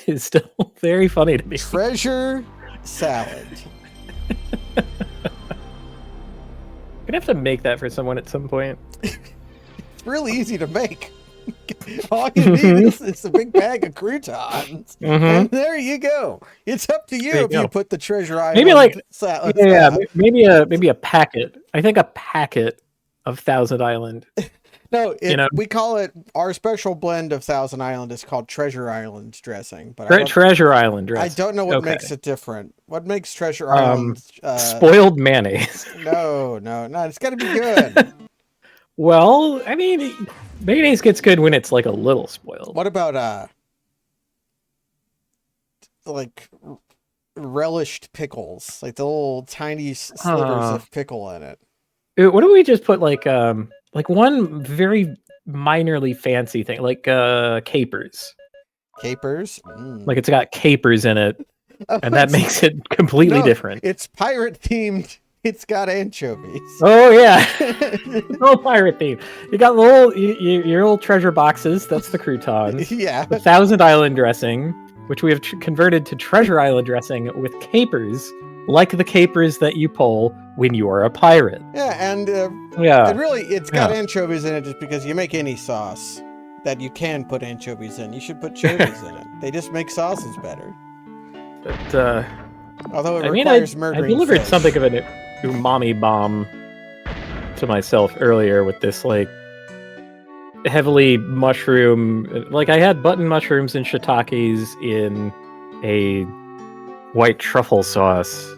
is still very funny to me. Treasure salad. I'm gonna have to make that for someone at some point. It's really easy to make. All you need is a big bag of croutons, and there you go. It's up to you if you put the Treasure Island maybe like salad. maybe a packet. I think a packet of Thousand Island. No, we call it, our special blend of Thousand Island is called Treasure Island dressing. But Treasure Island dressing. I don't know what makes it different. What makes Treasure Island spoiled mayonnaise? No, it's got to be good. Well, I mean, mayonnaise gets good when it's like a little spoiled. What about like relished pickles, like the little tiny slivers of pickle in it? What do we just put like one very minorly fancy thing, like capers? Capers? Like it's got capers in it, and that makes it completely different. It's pirate themed. It's got anchovies. Oh yeah, it's all pirate themed. You got your little treasure boxes. That's the croutons. Yeah. The Thousand Island dressing, which we have converted to Treasure Island dressing with capers, like the capers that you pull when you are a pirate. Yeah, and it's got anchovies in it just because you make any sauce that you can put anchovies in, you should put chovies in it. They just make sauces better. But although it requires murdering I delivered fish. something of an umami bomb to myself earlier with this like heavily mushroom. Like I had button mushrooms and shiitakes in a white truffle sauce.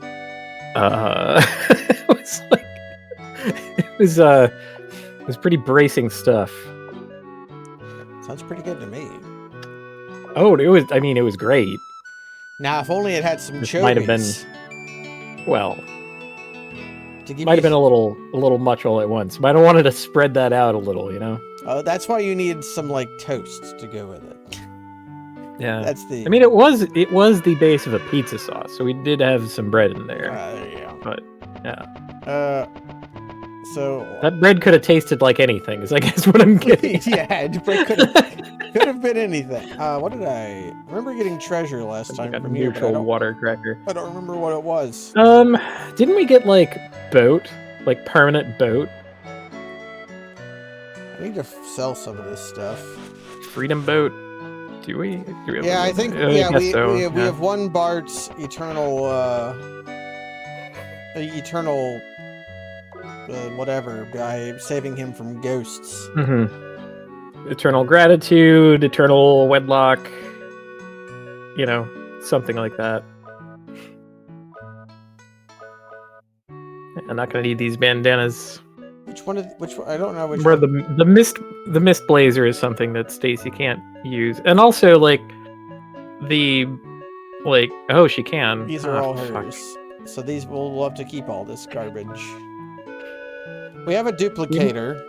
It was pretty bracing stuff. Sounds pretty good to me. Oh, it was great. Now, if only it had some chovies. Might have been, well, might have been a little much all at once. But I wanted to spread that out a little, you know. That's why you need some like toast to go with it. Yeah, that's the. I mean, it was the base of a pizza sauce, so we did have some bread in there. There you go. But yeah. So that bread could have tasted like anything, is I guess what I'm getting. Yeah, bread could have been anything. What did I remember getting treasure last time from you? Neutral water cracker. I don't remember what it was. Didn't we get like boat, like permanent boat? I need to sell some of this stuff. Freedom boat. Do we have yeah, I think. Yeah, we have one Bart's eternal. Whatever, by saving him from ghosts. Mm-hmm. Eternal gratitude, eternal wedlock, you know, something like that. I'm not gonna need these bandanas. Which one? I don't know which Where one. The mist blazer is something that Stacy can't use, and also like she can. These are all hers. So these we'll have to keep all this garbage. We have a duplicator.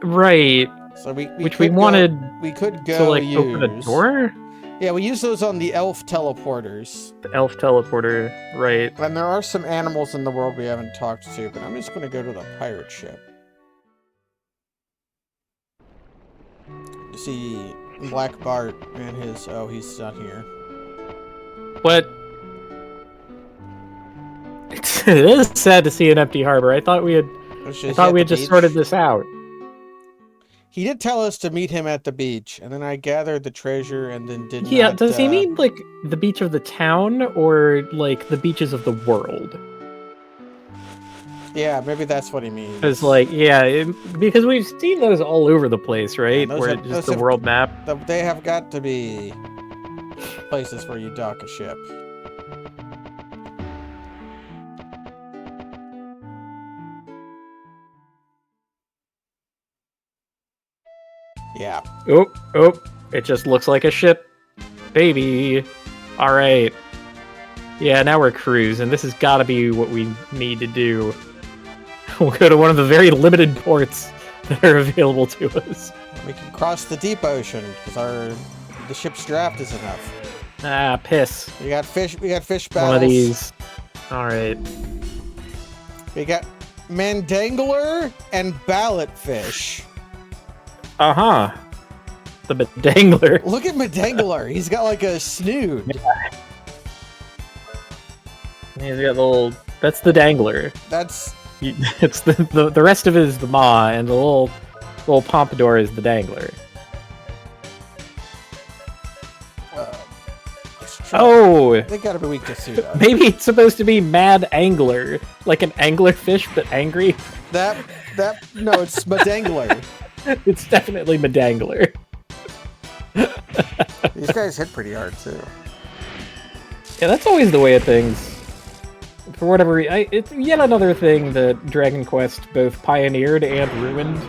Right. So we wanted. We could go to like use. Open a door. Yeah, we use those on the elf teleporters. The elf teleporter, right? And there are some animals in the world we haven't talked to, but I'm just going to go to the pirate ship. To see Black Bart and his. Oh, he's not here. What? It is sad to see an empty harbor. I thought we had just sorted this out. He did tell us to meet him at the beach, and then I gathered the treasure and then did not... does he mean like the beach of the town or like the beaches of the world? Yeah, maybe that's what he means. Because because we've seen those all over the place, right? Yeah, where just the world map. They have got to be places where you dock a ship. Yeah. Oh, it just looks like a ship. Baby. All right. Yeah, now we're cruising. This has got to be what we need to do. We'll go to one of the very limited ports that are available to us. We can cross the deep ocean because the ship's draft is enough. Ah, piss. We got fish battles. One of these. All right. We got mandangler and ballot fish. Uh-huh. the Medangler. Look at Medangler. He's got like a snoot. Yeah. He's got the little. That's the dangler. That's. It's the rest of it is the maw, and the little pompadour is the dangler. Oh! They gotta be weak to Suda. Maybe it's supposed to be Mad Angler, like an anglerfish but angry. No, it's Medangler. It's definitely Medangler. These guys hit pretty hard too. Yeah, that's always the way of things. For whatever reason, it's yet another thing that Dragon Quest both pioneered and ruined.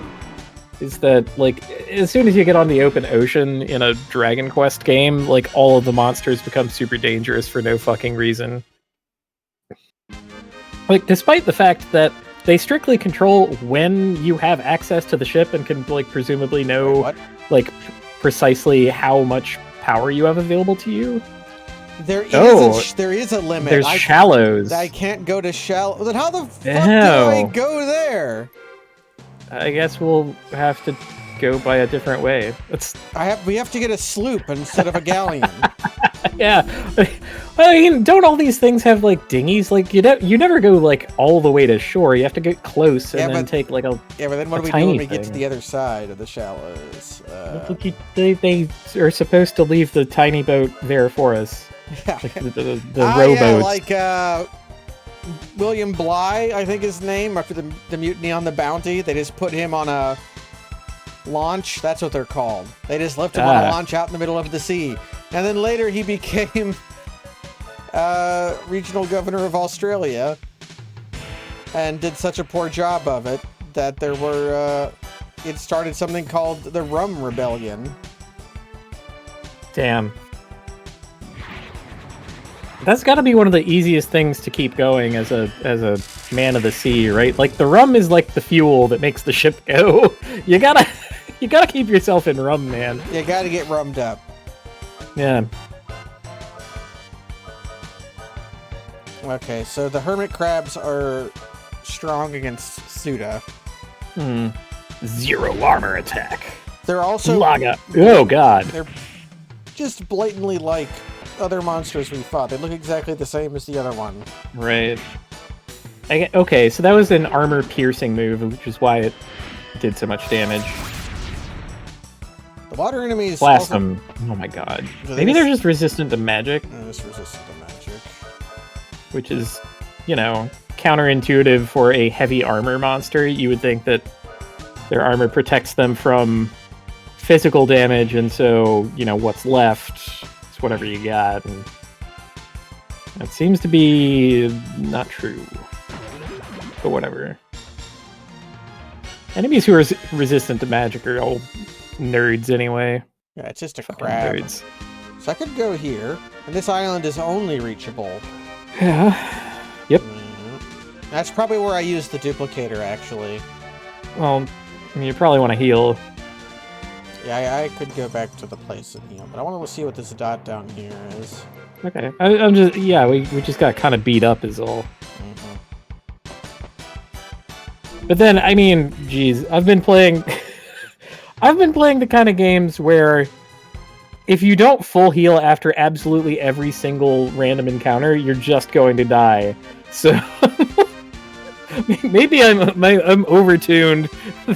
Is that, like, as soon as you get on the open ocean in a Dragon Quest game, like, all of the monsters become super dangerous for no fucking reason. Like, despite the fact that they strictly control when you have access to the ship and can, like, presumably know, like, precisely how much power you have available to you. There is a limit. There's shallows. I can't go to shallow. Then how the fuck do I go there? I guess we'll have to go by a different way. We have to get a sloop instead of a galleon. Yeah. I mean, don't all these things have, like, dinghies? Like, you never go, like, all the way to shore. You have to get close and then take, like, a Yeah, but then what do we do when we get to the other side of the shallows? They are supposed to leave the tiny boat there for us. Yeah. Like the rowboats. Yeah, like, William Bligh, I think his name, after the mutiny on the Bounty. They just put him on a launch. That's what they're called. They just left him on a launch out in the middle of the sea. And then later he became regional governor of Australia and did such a poor job of it that there were it started something called the Rum Rebellion. Damn. That's got to be one of the easiest things to keep going as a man of the sea, right? Like, the rum is like the fuel that makes the ship go. You gotta keep yourself in rum, man. You gotta get rummed up. Yeah. Okay, so the hermit crabs are strong against Suda. 0 armor attack. They're also Laga. Oh god. They're just blatantly like other monsters we fought. They look exactly the same as the other one. Right. Okay, so that was an armor-piercing move, which is why it did so much damage. The water enemies... Blast them. Oh my god. Maybe they're just resistant to magic. They're just resistant to magic. Which is, you know, counterintuitive for a heavy armor monster. You would think that their armor protects them from physical damage, and so, you know, what's left... whatever you got, and that seems to be not true, but whatever. Enemies who are resistant to magic are all nerds anyway. Yeah, it's just a crab. Nerds. So I could go here, and this island is only reachable. Yeah. Yep. That's probably where I use the duplicator, actually. Well, I mean, you probably want to heal. Yeah, I could go back to the place and heal, but I want to see what this dot down here is. Okay, I'm just, yeah, we just got kind of beat up is all. But then, I mean, geez, I've been playing the kind of games where if you don't full heal after absolutely every single random encounter, you're just going to die. So maybe I'm overtuned.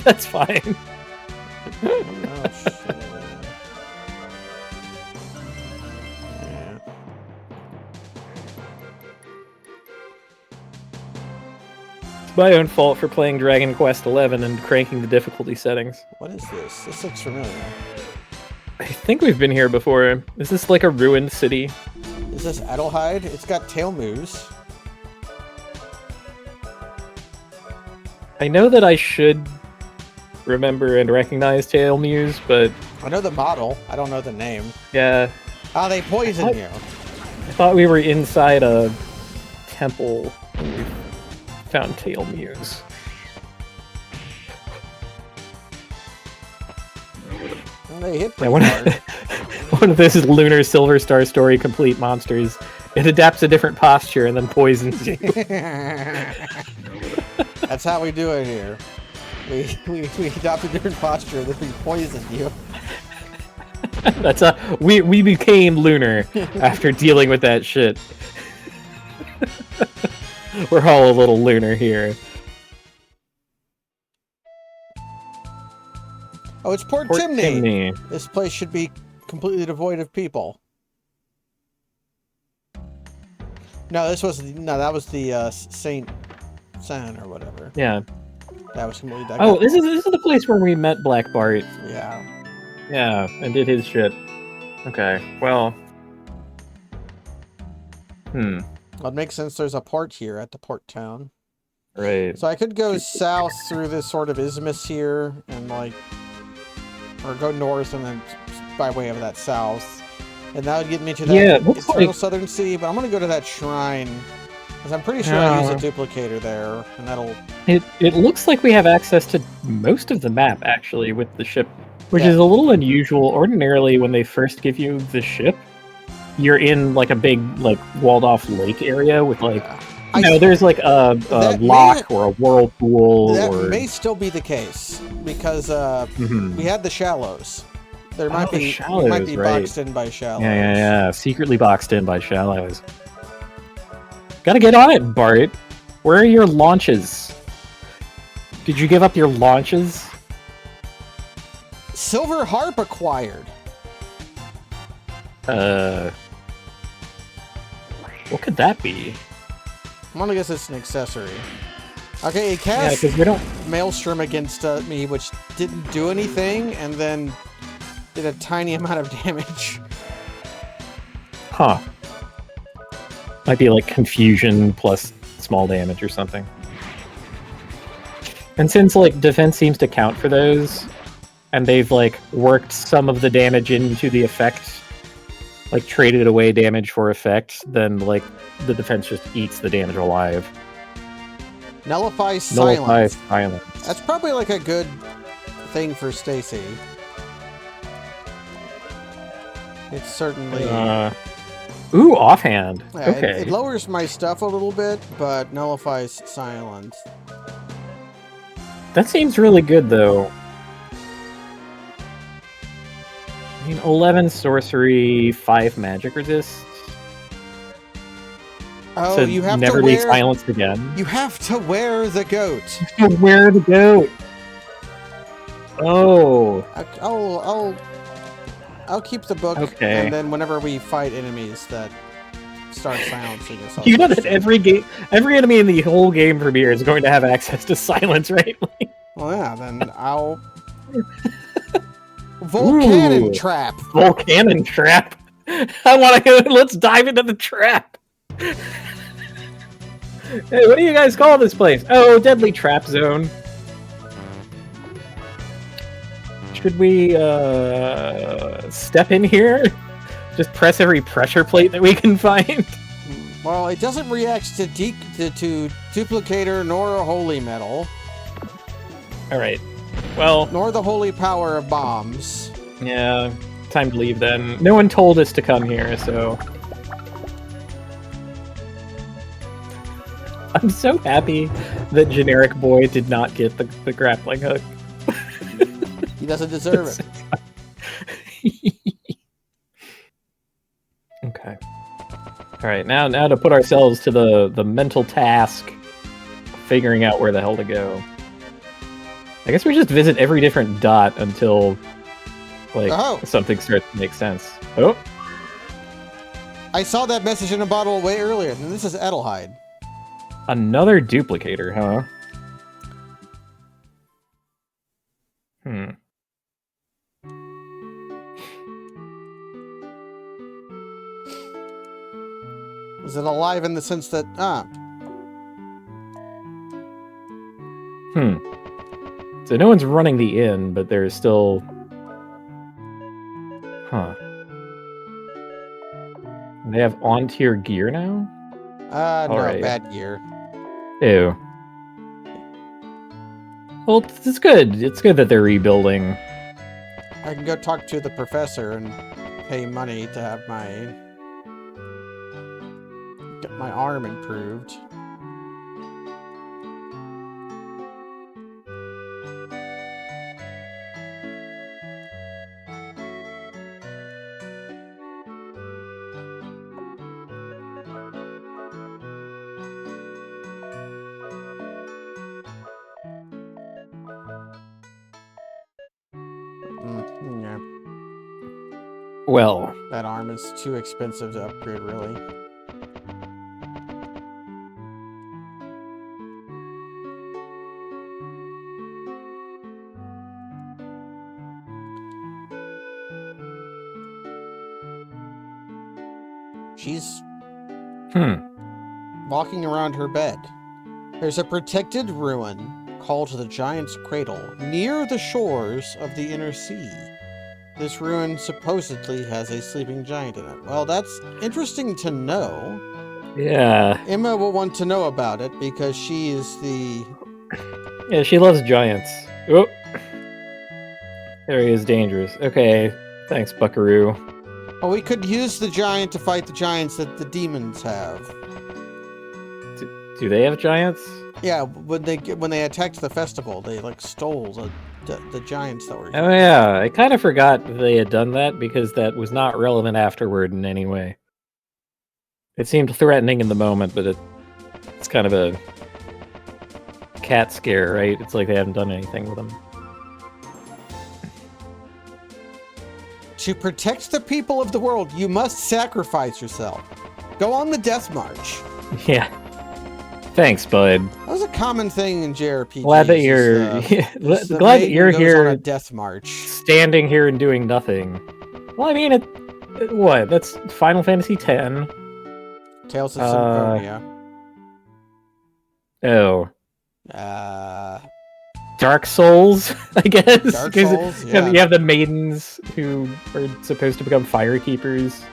That's fine. Oh, shit. Yeah. It's my own fault for playing Dragon Quest XI and cranking the difficulty settings. What is this? This looks familiar. I think we've been here before. Is this like a ruined city? Is this Adelheid? It's got tail moves. I know that I should remember and recognize Tail Muse, but... I know the model. I don't know the name. Yeah. Oh, they poison you. I thought we were inside a temple when we found Tail Muse. Well, they hit pretty hard. One of those is Lunar Silver Star Story complete monsters. It adapts a different posture and then poisons you. That's how we do it here. We adopt a different posture, then we poison you. That's we became lunar after dealing with that shit. We're all a little lunar here. Oh, it's Port Timney. This place should be completely devoid of people. No, that was the Saint San or whatever. Yeah. That was completely. Oh, this is the place where we met Black Bart. Yeah. Yeah, and did his shit. Okay, well. Well, it makes sense. There's a port here at the port town. Right. So I could go south through this sort of isthmus here, and or go north and then by way of that south. And that would get me to that eternal southern sea, but I'm going to go to that shrine, because I'm pretty sure I use a duplicator there, and that'll... It looks like we have access to most of the map, actually, with the ship, which is a little unusual. Ordinarily, when they first give you the ship, you're in, like, a big, like, walled-off lake area with, like... there's, like, a lock or a whirlpool. That may still be the case, because we had the shallows. There might be shallows, might be boxed in by shallows. Yeah. Secretly boxed in by shallows. Gotta get on it, Bart. Where are your launches? Did you give up your launches? Silver harp acquired. What could that be? I'm gonna guess it's an accessory. Okay, it cast Maelstrom against me, which didn't do anything, and then did a tiny amount of damage. Huh. Might be like confusion plus small damage or something. And since like defense seems to count for those, and they've like worked some of the damage into the effect, like traded away damage for effect, then like the defense just eats the damage alive. Nullify silence. Silence. That's probably like a good thing for Stacy. It's certainly... Ooh, offhand. Yeah, okay. It lowers my stuff a little bit, but nullifies silence. That seems really good, though. I mean, 11 sorcery, 5 magic resist. Oh, to you have never to be silenced again. You have to wear the goat. You have to wear the goat. Oh. I'll keep the book, and then whenever we fight enemies that start silencing us, you know that every enemy in the whole game premiere is going to have access to silence, right? Well, yeah, then I'll... Volcanon trap! Volcanon trap! I want to... Let's dive into the trap! Hey, what do you guys call this place? Oh, Deadly Trap Zone. Should we step in here? Just press every pressure plate that we can find? Well, it doesn't react to duplicator nor a holy metal. Alright. Well... Nor the holy power of bombs. Yeah, time to leave then. No one told us to come here, so... I'm so happy that Generic Boy did not get the grappling hook. He doesn't deserve it. Okay. Alright, now to put ourselves to the mental task of figuring out where the hell to go. I guess we just visit every different dot until, like, something starts to make sense. Oh! I saw that message in a bottle way earlier, and this is Edelheid. Another duplicator, huh? Is it alive in the sense that... So no one's running the inn, but there's still... Huh. They have on-tier gear now? No, bad gear. Ew. Well, it's good. It's good that they're rebuilding. I can go talk to the professor and pay money to have get my arm improved. Yeah. Well, That arm is too expensive to upgrade, really. She's walking around her bed. There's a protected ruin called the Giant's Cradle near the shores of the inner sea. This ruin supposedly has a sleeping giant in it. Well, that's interesting to know. Yeah. Emma will want to know about it because she is the... Yeah, she loves giants. Oh. Area is dangerous. Okay. Thanks, Buckaroo. Well, we could use the giant to fight the giants that the demons have. Do they have giants? Yeah, when they attacked the festival, they like stole the giants that were here. Oh yeah, I kind of forgot they had done that because that was not relevant afterward in any way. It seemed threatening in the moment, but it's kind of a cat scare, right? It's like they haven't done anything with them. To protect the people of the world, you must sacrifice yourself. Go on the death march. Yeah. Thanks, bud. That was a common thing in JRPGs. Glad that you're glad that you're here on a death march, standing here and doing nothing. Well, I mean, what? That's Final Fantasy X. Tales of Symphonia. Oh. Dark Souls, I guess. Dark Souls, yeah. You have the maidens who are supposed to become fire keepers.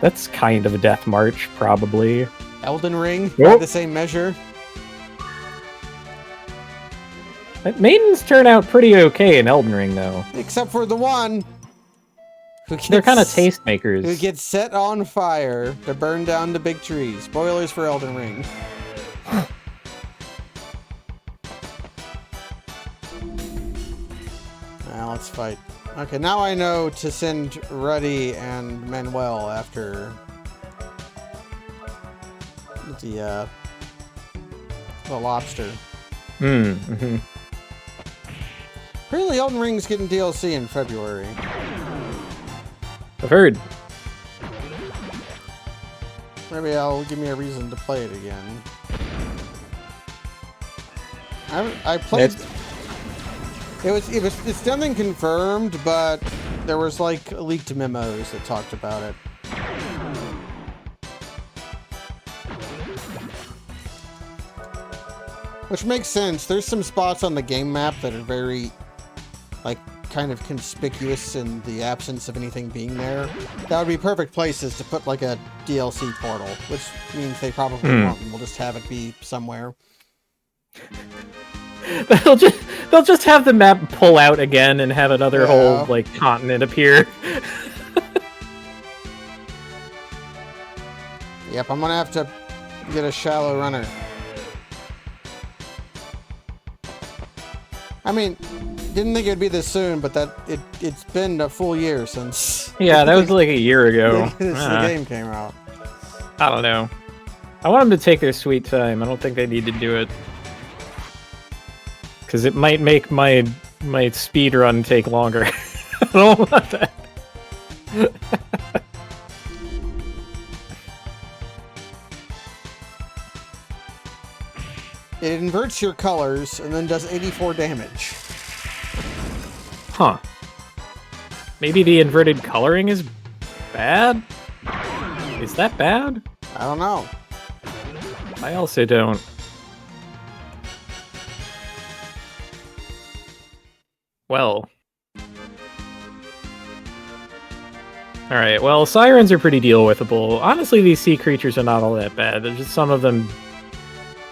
That's kind of a death march, probably. Elden Ring, by the same measure. Maidens turn out pretty okay in Elden Ring, though. Except for the one who gets... They're kind of tastemakers. Who gets set on fire to burn down the big trees. Spoilers for Elden Ring. Now let's fight. Okay, now I know to send Ruddy and Manuel after the lobster. Mm-hmm. Apparently Elden Ring's getting DLC in February. I've heard. Maybe that'll give me a reason to play it again. I played... It's nothing confirmed, but there was like leaked memos that talked about it. Which makes sense. There's some spots on the game map that are very, like, kind of conspicuous in the absence of anything being there. That would be perfect places to put like a DLC portal, which means they probably won't, and we'll just have it be somewhere. They'll just have the map pull out again and have another whole like continent appear. Yep, I'm gonna have to get a shallow runner. I mean, didn't think it'd be this soon, but it's been a full year since. Yeah, that was like a year ago. The game came out. I don't know. I want them to take their sweet time. I don't think they need to do it. Because it might make my speed run take longer. I don't want that. It inverts your colors and then does 84 damage. Huh. Maybe the inverted coloring is bad? Is that bad? I don't know. I also don't. Well. Alright, well, sirens are pretty deal-withable. Honestly, these sea creatures are not all that bad. There's just some of them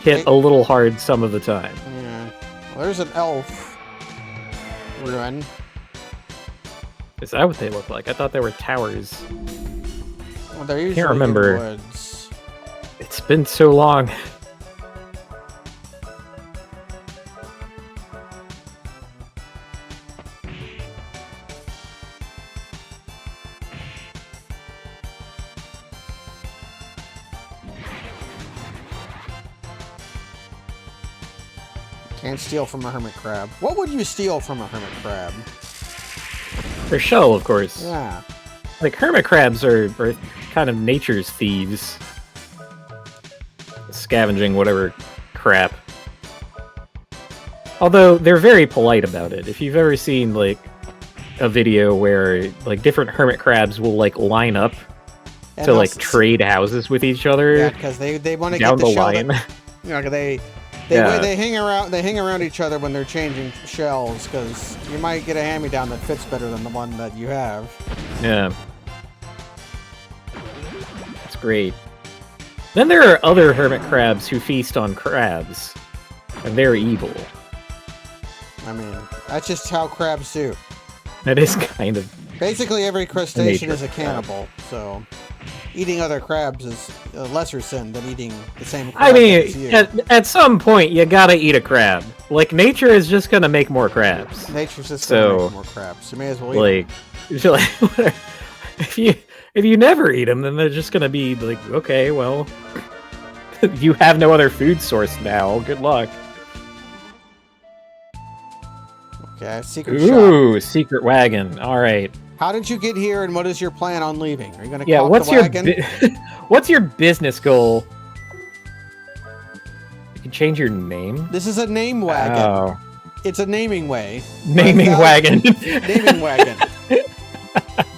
hit a little hard some of the time. Yeah. Well, there's an elf ruin. Is that what they look like? I thought they were towers. Well, they're usually Can't remember. in woods. It's been so long. Can't steal from a hermit crab. What would you steal from a hermit crab? Their shell, of course. Yeah. Like, hermit crabs are kind of nature's thieves. Scavenging whatever crap. Although, they're very polite about it. If you've ever seen, like, a video where, like, different hermit crabs will, like, line up And to, like, also- trade houses with each other Yeah, because they want to down get the the shell. line. You know, they Yeah. they hang around each other when they're changing shells, because you might get a hand-me-down that fits better than the one that you have. Yeah. It's great. Then there are other hermit crabs who feast on crabs. And they're evil. I mean, that's just how crabs do. That is kind of... Basically, every crustacean nature is a of crab. cannibal, so eating other crabs is a lesser sin than eating the same crab I mean, as you. at some point, you gotta eat a crab. Like, nature is just gonna make more crabs. Nature's just So, gonna make more crabs. You may as well eat Like, if you never eat them, then they're just gonna be like, okay, well, you have no other food source now. Good luck. Okay, secret shop. Ooh, secret wagon. All right. How did you get here, and what is your plan on leaving? Are you gonna Yeah. cop What's the your wagon? what's your business goal? You can change your name. This is a name wagon. Oh, It's a naming way. naming wagon. Naming wagon.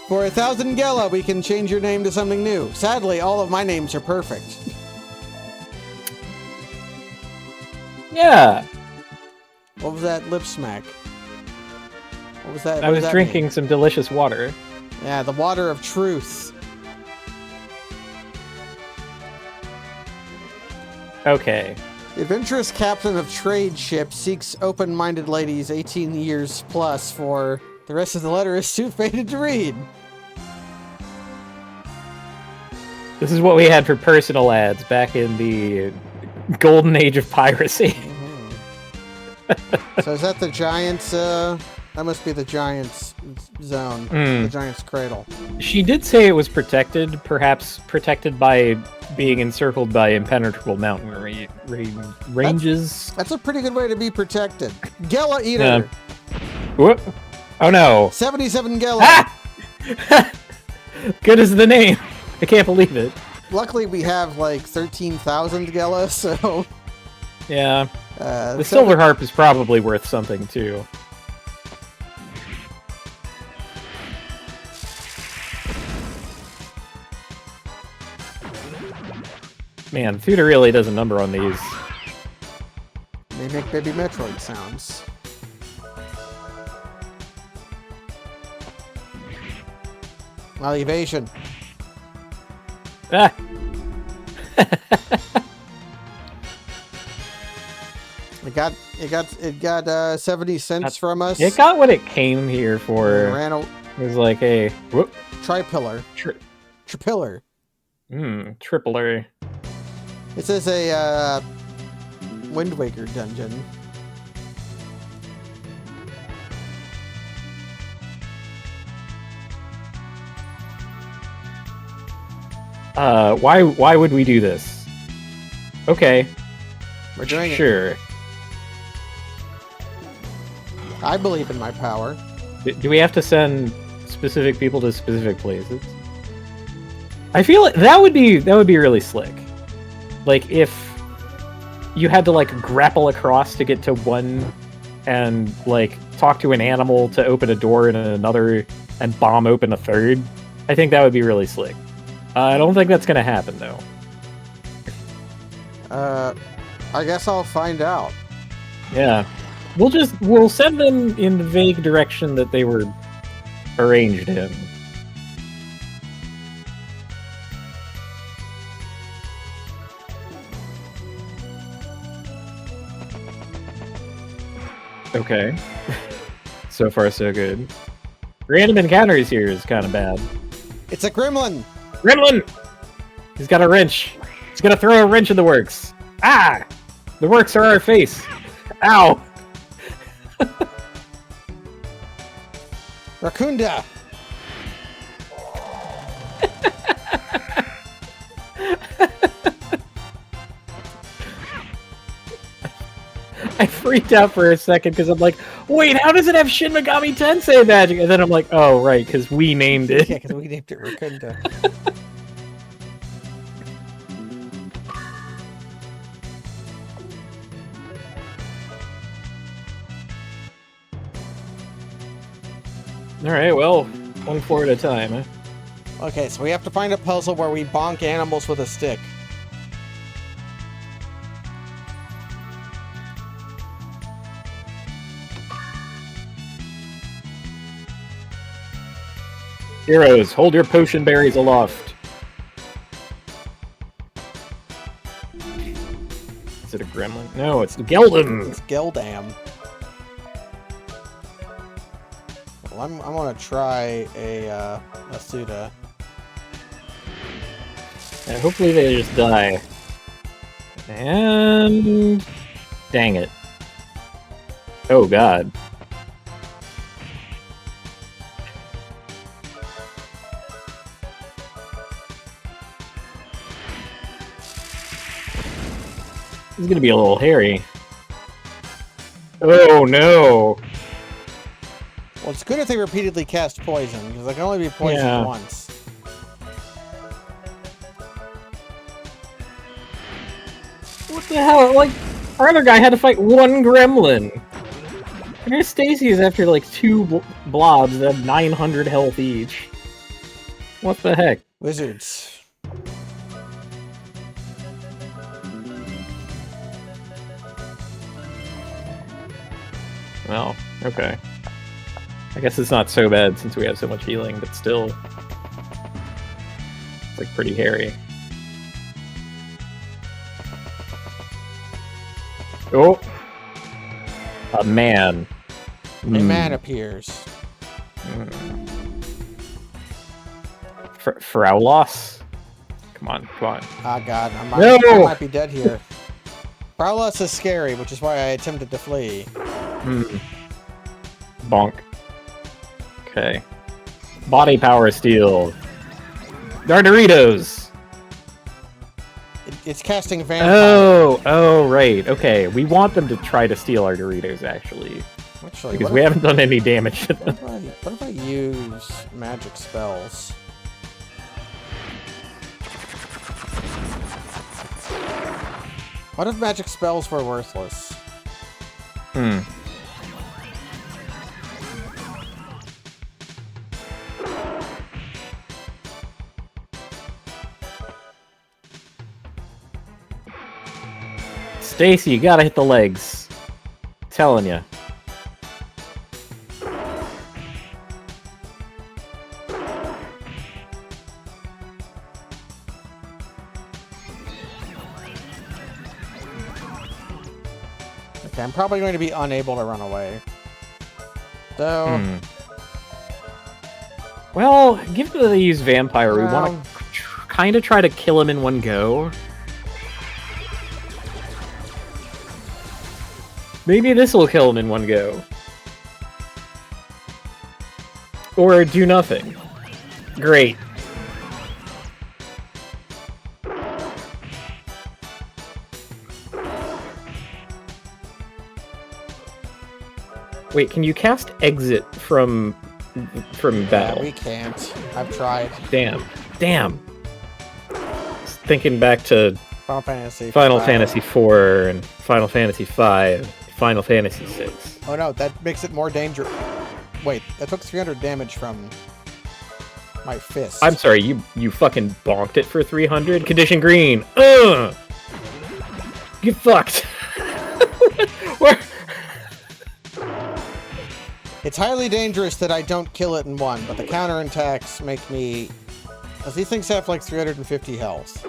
For 1,000 Gela, we can change your name to something new. Sadly, all of my names are perfect. Yeah. What was that lip smack? What was that? I was drinking some delicious water. Yeah, the water of truth. Okay. The adventurous captain of trade ship seeks open-minded ladies 18 years plus for... The rest of the letter is too faded to read. This is what we had for personal ads back in the golden age of piracy. So is that the Giants, that must be the Giants zone. The Giants cradle. She did say it was protected, perhaps protected by being encircled by impenetrable mountain ranges. That's a pretty good way to be protected. Gela Eater. Yeah. Whoop. Oh no. 77 Gela. Ah! Good as the name. I can't believe it. Luckily, we have like 13,000 Gela, so... Yeah. The so- silver harp is probably worth something too. Man, Thuda really does a number on these. They make Baby Metroid sounds. Well, evasion. Ah! It got 70 cents from us. It got what it came here for. Ran a It was like a whoop, tripillar. Tripillar. tripler. This is a Wind Waker dungeon. Why would we do this? Okay, We're doing it. sure. I believe in my power. Do we have to send specific people to specific places? I feel like that would be really slick. Like if you had to like grapple across to get to one and like talk to an animal to open a door in another and bomb open a third. I think that would be really slick. I don't think that's gonna happen though. I guess I'll find out. Yeah. We'll send them in the vague direction that they were arranged in. Okay. So far, so good. Random encounters here is kind of bad. It's a gremlin! Gremlin! He's got a wrench. He's gonna throw a wrench in the works. Ah! The works are our face. Ow! Raccoonda! I freaked out for a second because I'm like, wait, how does it have Shin Megami Tensei magic? And then I'm like, oh, right, because we named it. Yeah, because we named it Racunda. Alright, well, one floor at a time, huh? Okay, so we have to find a puzzle where we bonk animals with a stick. Heroes, hold your potion berries aloft. Is it a gremlin? No, it's the Geldam! It's Geldam. Well, I'm gonna try a Suda. And hopefully they just die. And... dang it. Oh god. This is gonna be a little hairy. Oh no! Well, it's good if they repeatedly cast poison, because they can only be poisoned once. What the hell? Like, our other guy had to fight one gremlin. And here's Stacy is after like two blobs that have 900 health each. What the heck? Wizards. Well, okay. I guess it's not so bad since we have so much healing, but still... it's like pretty hairy. Oh! A man. A man appears. Fraulos? Come on, come on. Ah, God. I might be dead here. Fraulos is scary, which is why I attempted to flee. Bonk. Okay. Body power steal. Doritos! It's casting vampire. Oh, right. Okay, we want them to try to steal our Doritos, actually. Because we haven't done any damage to them. What if I use magic spells? What if magic spells were worthless? Stacy, you gotta hit the legs. Telling ya. Okay, I'm probably going to be unable to run away. So... Well, given that they use vampire, we want to kind of try to kill him in one go. Maybe this will kill him in one go. Or do nothing. Great. Wait, can you cast exit from battle? Yeah, we can't. I've tried. Damn. Thinking back to Final Fantasy IV and Final Fantasy V, Final Fantasy VI. Oh no, that makes it more dangerous. Wait, that took 300 damage from my fist. I'm sorry, you fucking bonked it for 300? Condition green! Ugh! Get fucked! Where? It's highly dangerous that I don't kill it in one, but the counterattacks make me... Because these things have like 350 health.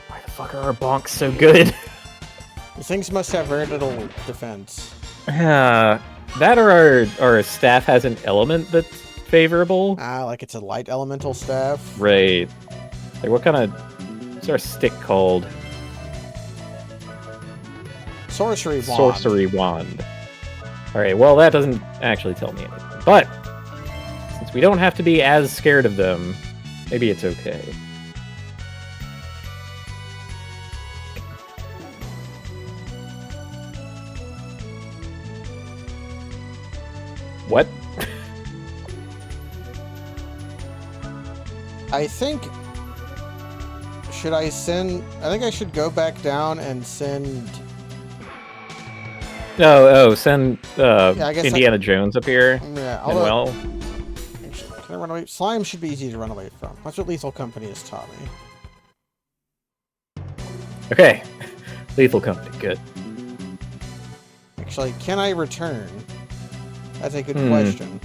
Why the fuck are our bonks so good? These things must have very little defense. That or our staff has an element that's favorable. Like it's a light elemental staff. Right. Like what kind of... What's our stick called? Sorcery wand. Sorcery wand. Alright, well that doesn't actually tell me anything. But since we don't have to be as scared of them, maybe it's okay. What? I think... Should I send... I think I should go back down and send... Send I guess Indiana Jones up here. Yeah, Well, can I run away? Slime should be easy to run away from. That's what Lethal Company has taught me. okay. Lethal Company, good. Actually, can I return? That's a good question.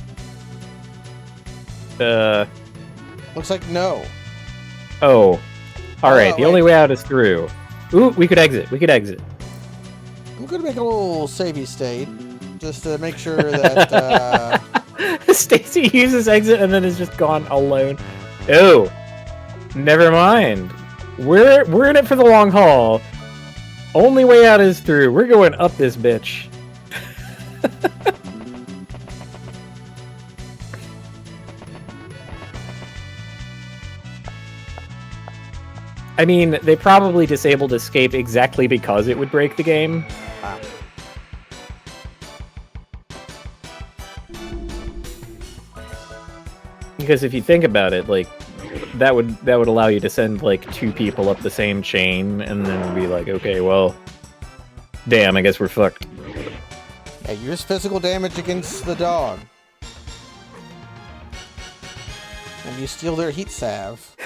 Looks like no. Oh. Alright, the wait. only way out is through. Ooh, we could exit. I'm going to make a little savey state, just to make sure that... Stacy uses exit and then is just gone alone. Oh. Never mind. We're in it for the long haul. Only way out is through. We're going up this bitch. I mean, they probably disabled escape exactly because it would break the game. Wow. Because if you think about it, like, that would allow you to send, like, 2 people up the same chain, and then be like, okay, well, damn, I guess we're fucked. Yeah, use physical damage against the dog. And you steal their heat salve.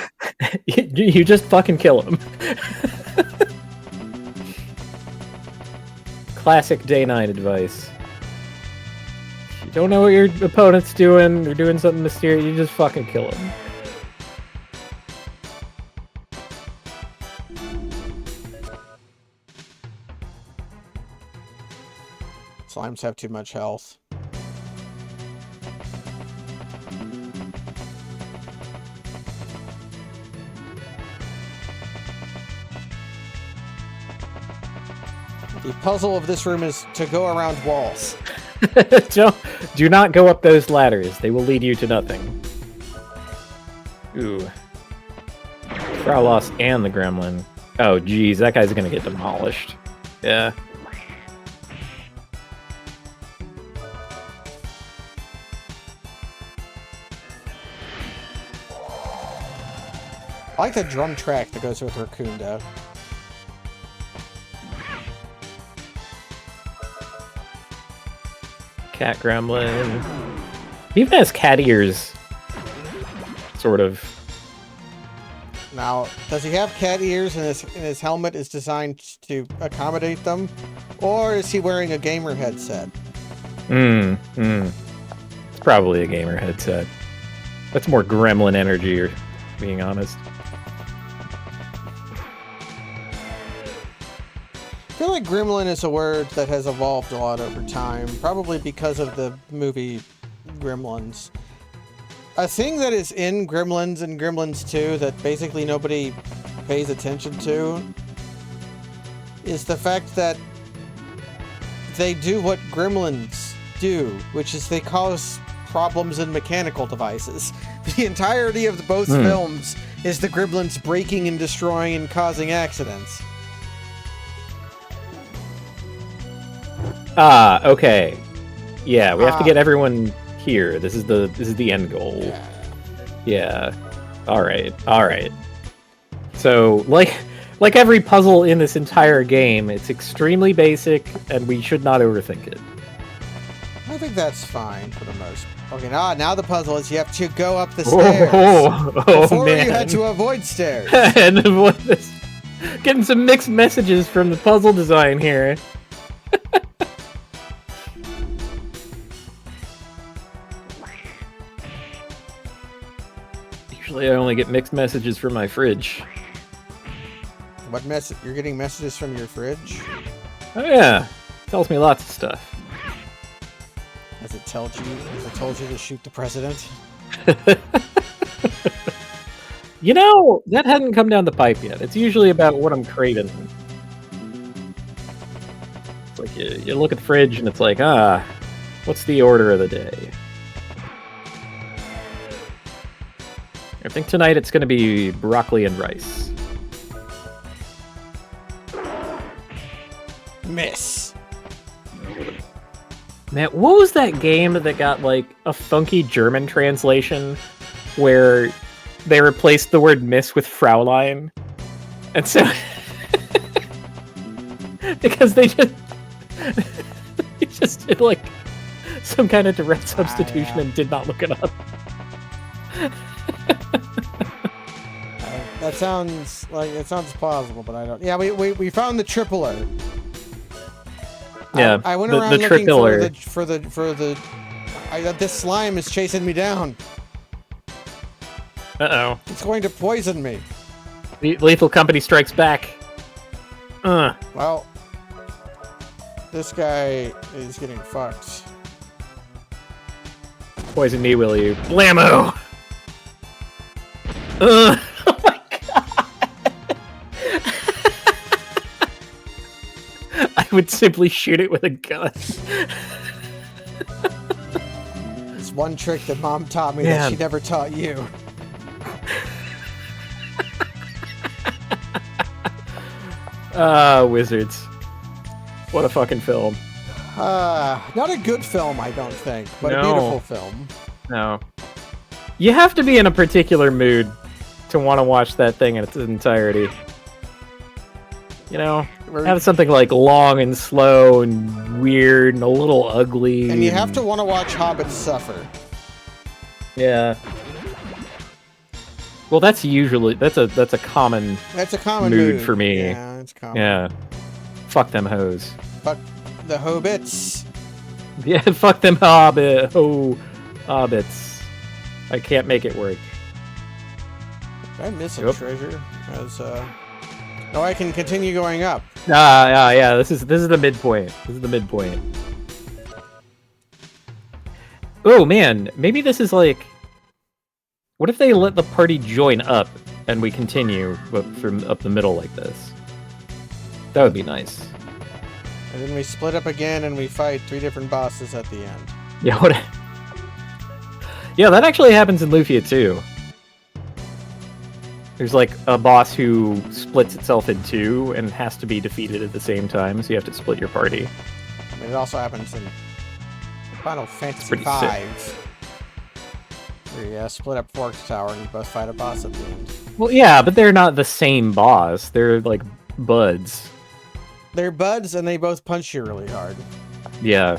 You just fucking kill him. Classic day 9 advice. If you don't know what your opponent's doing, they're doing something mysterious, you just fucking kill him. Slimes have too much health. The puzzle of this room is to go around walls. Do not go up those ladders. They will lead you to nothing. Ooh. Fraulos and the gremlin. Oh, geez, that guy's gonna get demolished. Yeah. I like the drum track that goes with Raccoon. Cat gremlin. He even has cat ears. Sort of. Now, does he have cat ears and his helmet is designed to accommodate them? Or is he wearing a gamer headset? It's probably a gamer headset. That's more gremlin energy, or being honest. I feel like gremlin is a word that has evolved a lot over time, probably because of the movie Gremlins. A thing that is in Gremlins and Gremlins 2 that basically nobody pays attention to is the fact that they do what gremlins do, which is they cause problems in mechanical devices. The entirety of both films is the gremlins breaking and destroying and causing accidents. Ah, okay. Yeah, we have to get everyone here. This is the end goal. Yeah. Alright. So, like every puzzle in this entire game, it's extremely basic, and we should not overthink it. I think that's fine for the most part. Okay, now the puzzle is you have to go up the stairs. Before man. you had to avoid stairs. And avoid this. Getting some mixed messages from the puzzle design here. Usually I only get mixed messages from my fridge. What message? You're getting messages from your fridge? Oh yeah. Tells me lots of stuff. Has it told you to shoot the president? You know, that hadn't come down the pipe yet. It's usually about what I'm craving. It's like you look at the fridge and it's like, what's the order of the day? think tonight it's going to be broccoli and rice. Miss. Man, what was that game that got like a funky German translation where they replaced the word miss with Fraulein? And so because they just did like some kind of direct substitution and did not look it up. That sounds like it sounds plausible, but I don't. Yeah, we found the tripler. Yeah, I went the around looking tripler. for the. This slime is chasing me down. Uh-oh. It's going to poison me. Lethal Company strikes back. Well, this guy is getting fucked. Poison me, will you? Blammo! Oh my god! I would simply shoot it with a gun. It's one trick that Mom taught me that she never taught you. Wizards. What a fucking film. Not a good film, I don't think, but a beautiful film. No. You have to be in a particular mood to want to watch that thing in its entirety. You know? Have something like long and slow and weird and a little ugly. And you have to want to watch hobbits suffer. Yeah. Well, that's usually that's a common mood for me. Yeah, it's common. Yeah. Fuck them hoes. Fuck the hobbits. Yeah, fuck them hobbits. I can't make it work. Did I miss a treasure? No, I can continue going up. Yeah. This is the midpoint. This is the midpoint. Oh man, maybe this is like. What if they let the party join up and we continue from up the middle like this? That would be nice. And then we split up again and we fight 3 different bosses at the end. Yeah, what? Yeah, that actually happens in Lufia too. There's like a boss who splits itself in 2 and has to be defeated at the same time, so you have to split your party. I mean, it also happens in Final Fantasy V. Where you split up Fork Tower and you both fight a boss at the end. Well, yeah, but they're not the same boss. They're like buds. They're buds and they both punch you really hard. Yeah.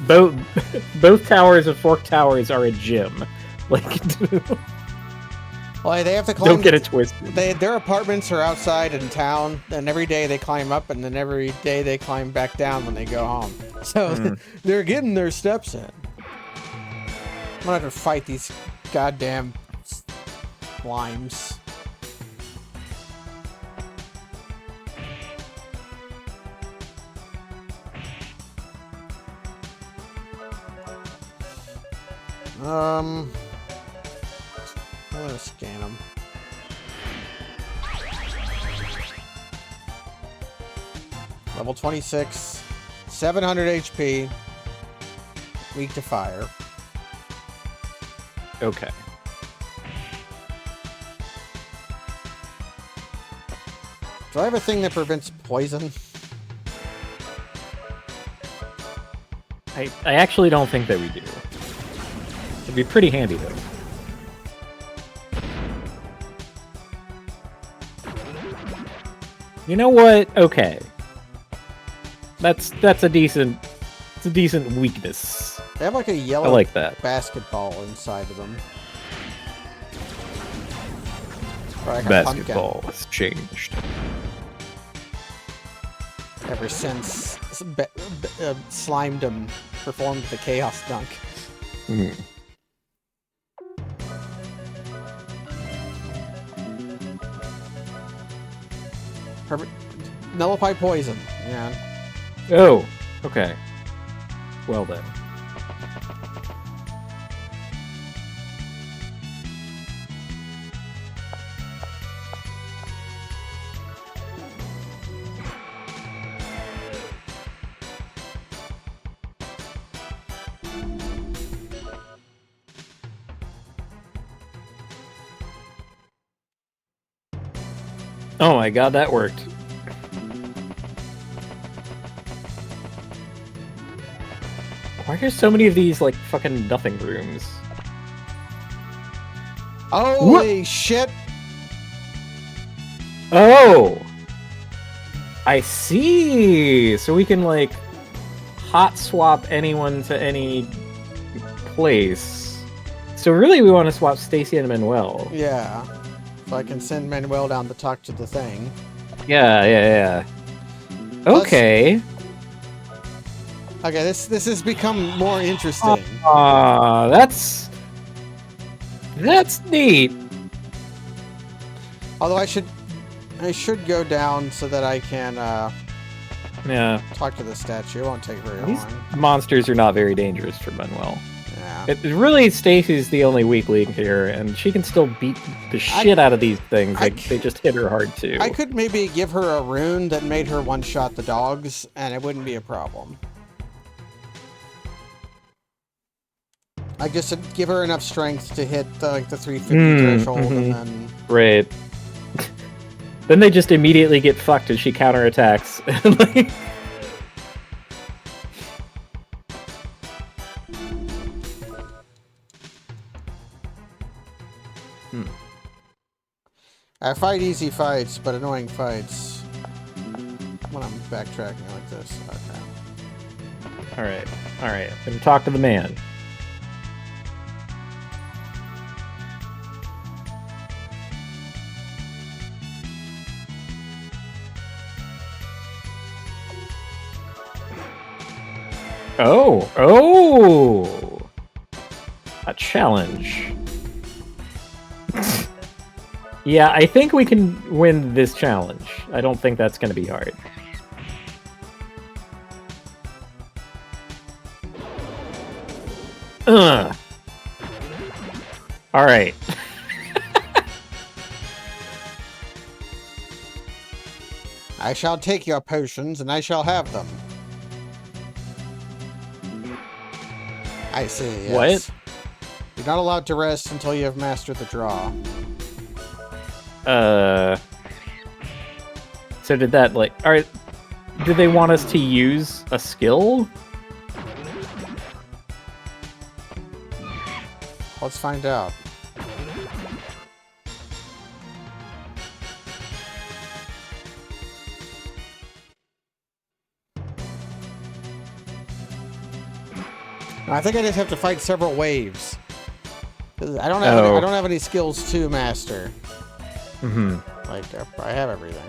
Both towers of Fork Towers are a gym. Like, well, they have to climb. Don't get it twisted. Their apartments are outside in town, and every day they climb up, and then every day they climb back down when they go home. So they're getting their steps in. I'm gonna have to fight these goddamn slimes. I'm gonna scan them. Level 26, 700 HP, weak to fire. Okay. Do I have a thing that prevents poison? I actually don't think that we do. It'd be pretty handy though. You know what? Okay. That's a decent weakness. They have like a yellow I like that. basketball inside of them. Like Basketball has changed. Ever since Slimedom performed the Chaos Dunk. Mm. Nullify poison. Yeah. Oh, okay. Well then. Oh my god, that worked. Why are there so many of these, like, fucking nothing rooms? Holy shit! Oh! I see! So we can, like, hot swap anyone to any place. So really we want to swap Stacy and Manuel. Yeah. So I can send Manuel down to talk to the thing. Yeah. Okay. Okay, this has become more interesting. That's neat. Although I should go down so that I can Yeah. talk to the statue. It won't take very These long. monsters are not very dangerous for Manuel. Yeah. It really, Stacy's the only weak link here, and she can still beat the shit out of these things. Like, they just hit her hard too. I could maybe give her a rune that made her one-shot the dogs, and it wouldn't be a problem. I just give her enough strength to hit the 350 threshold, and then... Right. Then they just immediately get fucked as she counterattacks. Like... I fight easy fights, but annoying fights when I'm backtracking like this. Okay. Alright. Then talk to the man. Oh! A challenge. Yeah, I think we can win this challenge. I don't think that's going to be hard. Alright. I shall take your potions, and I shall have them. I see, yes. What? You're not allowed to rest until you have mastered the draw. So did that, like... Alright, did they want us to use a skill? Let's find out. I think I just have to fight several waves. I don't have any skills to master. Like I have everything.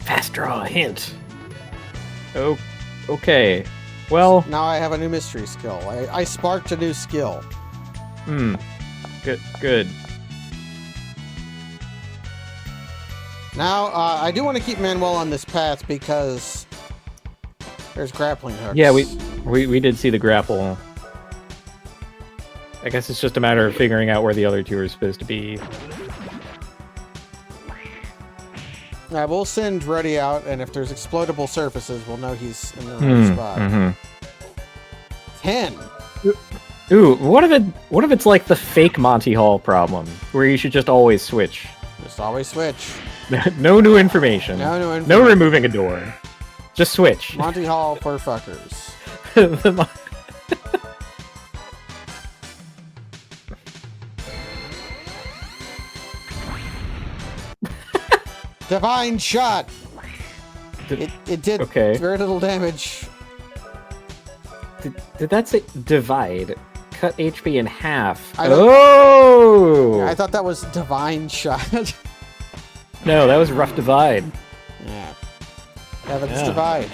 Fast draw a hint. Oh, okay. Well, now I have a new mystery skill. I sparked a new skill. Good. Now, I do want to keep Manuel on this path because there's grappling hooks. Yeah, we did see the grapple. I guess it's just a matter of figuring out where the other two are supposed to be. We'll send Ruddy out, and if there's explodable surfaces, we'll know he's in the right spot. 10. Ooh, what if it's like the fake Monty Hall problem, where you should just always switch? Just always switch. No new information. No new information. No removing a door. Just switch. Monty Hall for fuckers. Divine shot. It did very little damage. Did that say divide? Cut HP in half. Oh! I thought that was divine shot. No, that was rough divide. Yeah. Heaven's divide.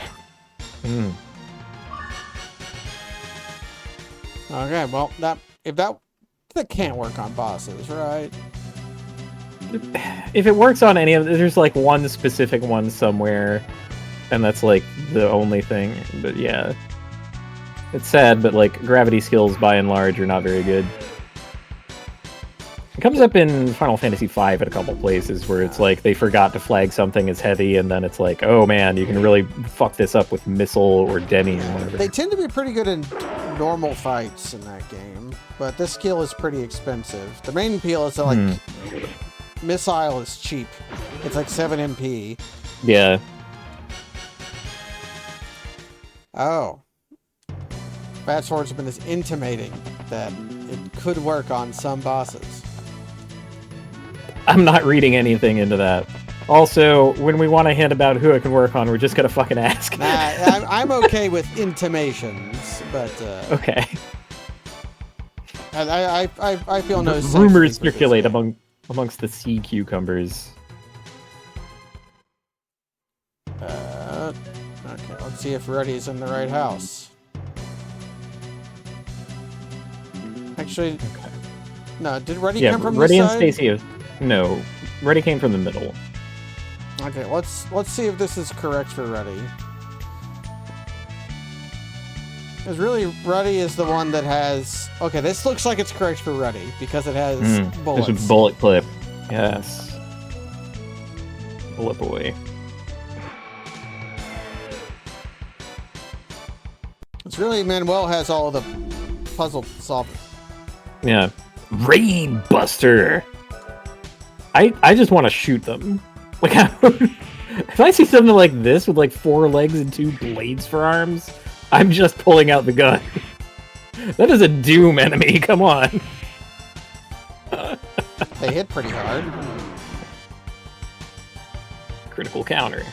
Okay, well that can't work on bosses, right? If it works on any of them, there's like one specific one somewhere, and that's like the only thing. But yeah, it's sad, but like gravity skills by and large are not very good. It comes up in Final Fantasy V at a couple places where it's like they forgot to flag something as heavy, and then it's like, oh man, you can really fuck this up with missile or demi or whatever. They tend to be pretty good in normal fights in that game, but this skill is pretty expensive. The main appeal is that, like, missile is cheap. It's like 7 MP. Yeah. Oh. Bad Swordsman is intimating that it could work on some bosses. I'm not reading anything into that. Also, when we want a hint about who it can work on, we're just gonna fucking ask. Nah, I'm okay with intimations, but okay. I feel no. Rumors circulate amongst the sea cucumbers. Okay, let's see if Ruddy's in the right house. Actually, okay. No. Did Ruddy come from Ruddy the and side? Stacy. No, Ruddy came from the middle. Okay, let's see if this is correct for Ruddy. Because really, Ruddy is the one that has... Okay, this looks like it's correct for Ruddy, because it has bullets. There's a bullet clip. Yes. Bullet boy. It's really, Manuel has all of the puzzle solving. Yeah. Raid Buster! I just want to shoot them. Like, if I see something like this with like 4 legs and 2 blades for arms, I'm just pulling out the gun. That is a Doom enemy, come on. They hit pretty hard. Critical counter.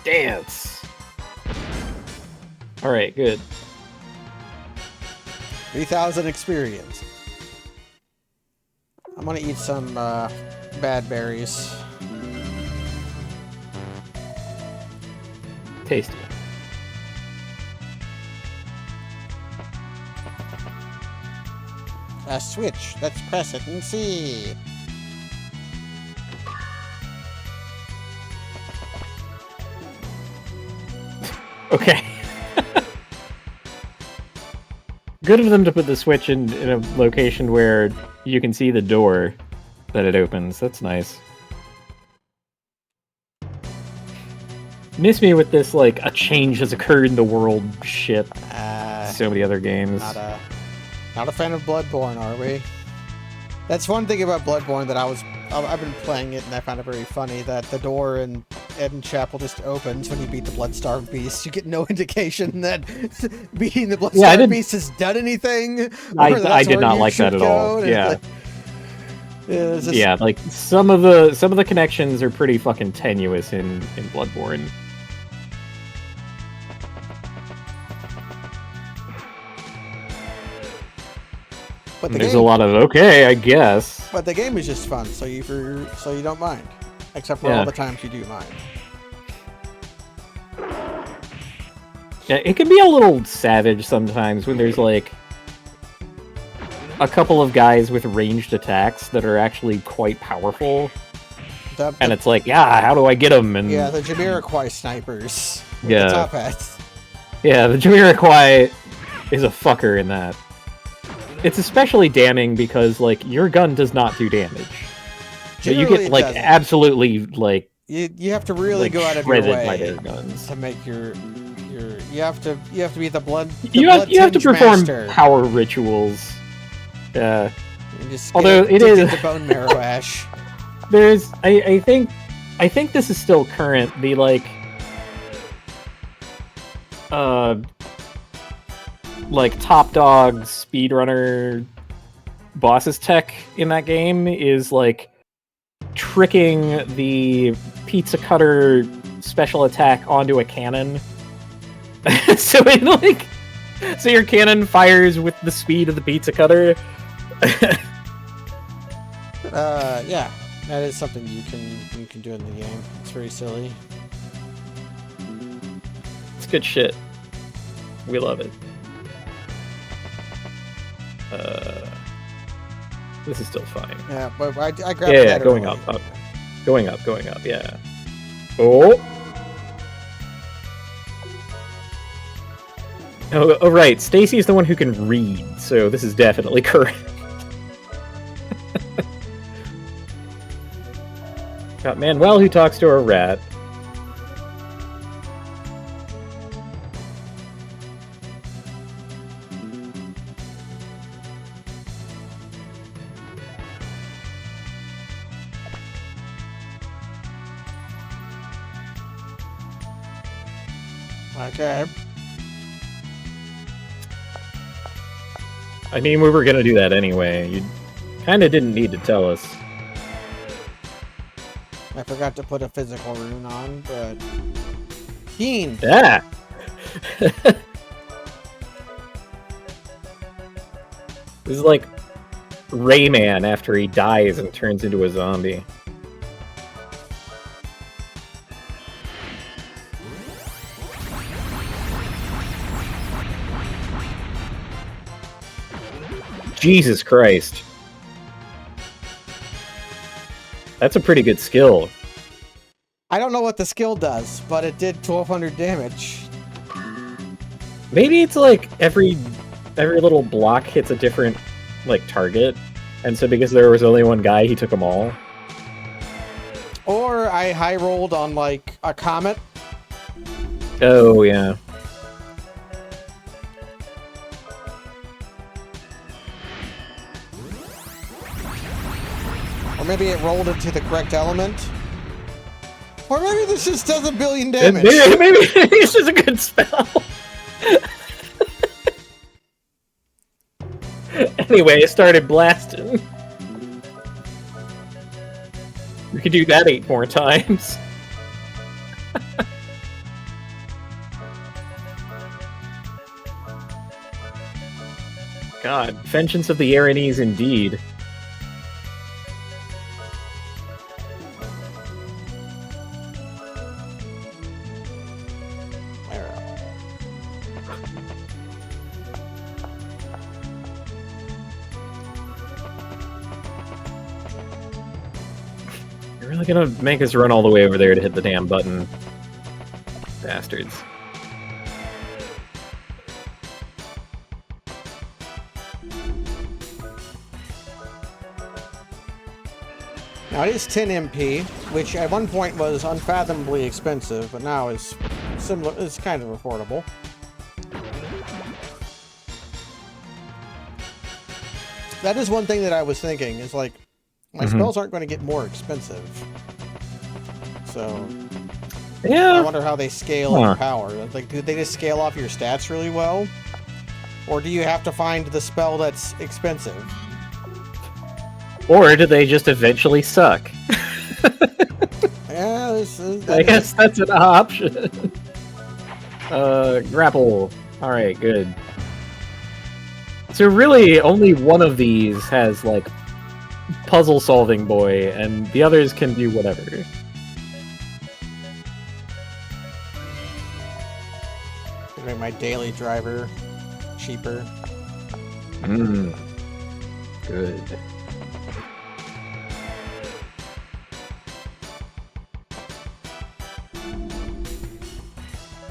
Dance! Alright, good. 3,000 experience. I'm gonna eat some bad berries. Tasty. A switch. Let's press it and see. Okay. Good of them to put the switch in a location where you can see the door that it opens. That's nice. Miss me with this, like, a change has occurred in the world shit. So many other games. Not a fan of Bloodborne, are we? That's one thing about Bloodborne that I've been playing it and I found it very funny that the door in Eden Chapel just opens when you beat the Bloodstarved Beast. You get no indication that beating the Bloodstarved Beast has done anything. I did not like that at all. Yeah. Yeah, like some of the connections are pretty fucking tenuous in Bloodborne. But there's a lot of okay, I guess. But the game is just fun, so you don't mind, except for all the times you do mind. Yeah, it can be a little savage sometimes when there's like a couple of guys with ranged attacks that are actually quite powerful, and it's like, yeah, how do I get them? And yeah, the Jamiroquai snipers. With the top hats. Yeah, the Jamiroquai is a fucker in that. It's especially damning because, like, your gun does not do damage. So you get, like, absolutely, like... You have to really like, go out of your way by their guns. to make your... You have to be the blood... You have to perform power rituals. Yeah. Although it is... the bone marrow ash. There's... I think this is still current. The, like... like top dog speedrunner bosses tech in that game is like tricking the pizza cutter special attack onto a cannon. so your cannon fires with the speed of the pizza cutter. Yeah, that is something you can do in the game. It's very silly. It's good shit. We love it. This is still fine. Yeah, but I grabbed that. Yeah, going up. Going up, yeah. Oh! Oh, right. Stacy is the one who can read, so this is definitely correct. Got Manuel who talks to a rat. Okay. I mean, we were gonna do that anyway. You kind of didn't need to tell us. I forgot to put a physical rune on, but... Keen! Ah! This is like Rayman after he dies and turns into a zombie. Jesus Christ. That's a pretty good skill. I don't know what the skill does, but it did 1200 damage. Maybe it's like every little block hits a different like target, and so because there was only one guy, he took them all. Or I high rolled on like a comet. Oh yeah. Or maybe it rolled into the correct element. Or maybe this just does a billion damage. Maybe this is a good spell. Anyway, it started blasting. We could do that 8 more times. God, Vengeance of the Aranese indeed. You're really gonna make us run all the way over there to hit the damn button. Bastards. Now it is 10 MP, which at one point was unfathomably expensive, but now is similar. It's kind of affordable. That is one thing that I was thinking. Is like my spells aren't going to get more expensive, so yeah. I wonder how they scale in power. Like, do they just scale off your stats really well, or do you have to find the spell that's expensive? Or do they just eventually suck? Yeah, I guess that's an option. Grapple. Alright, good. So really, only one of these has, like, puzzle-solving boy, and the others can do whatever. Make my daily driver cheaper. Good.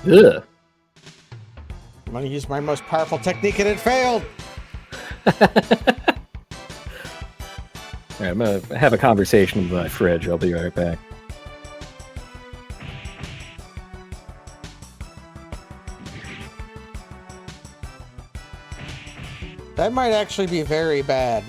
Ugh. I'm gonna use my most powerful technique and it failed! Alright, I'm gonna have a conversation with my fridge. I'll be right back. That might actually be very bad.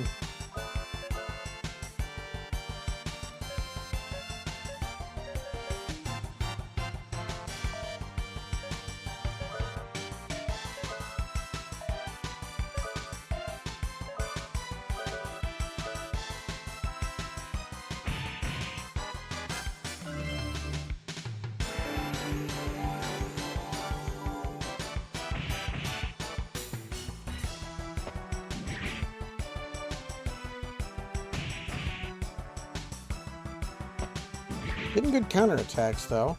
Getting good counterattacks, though.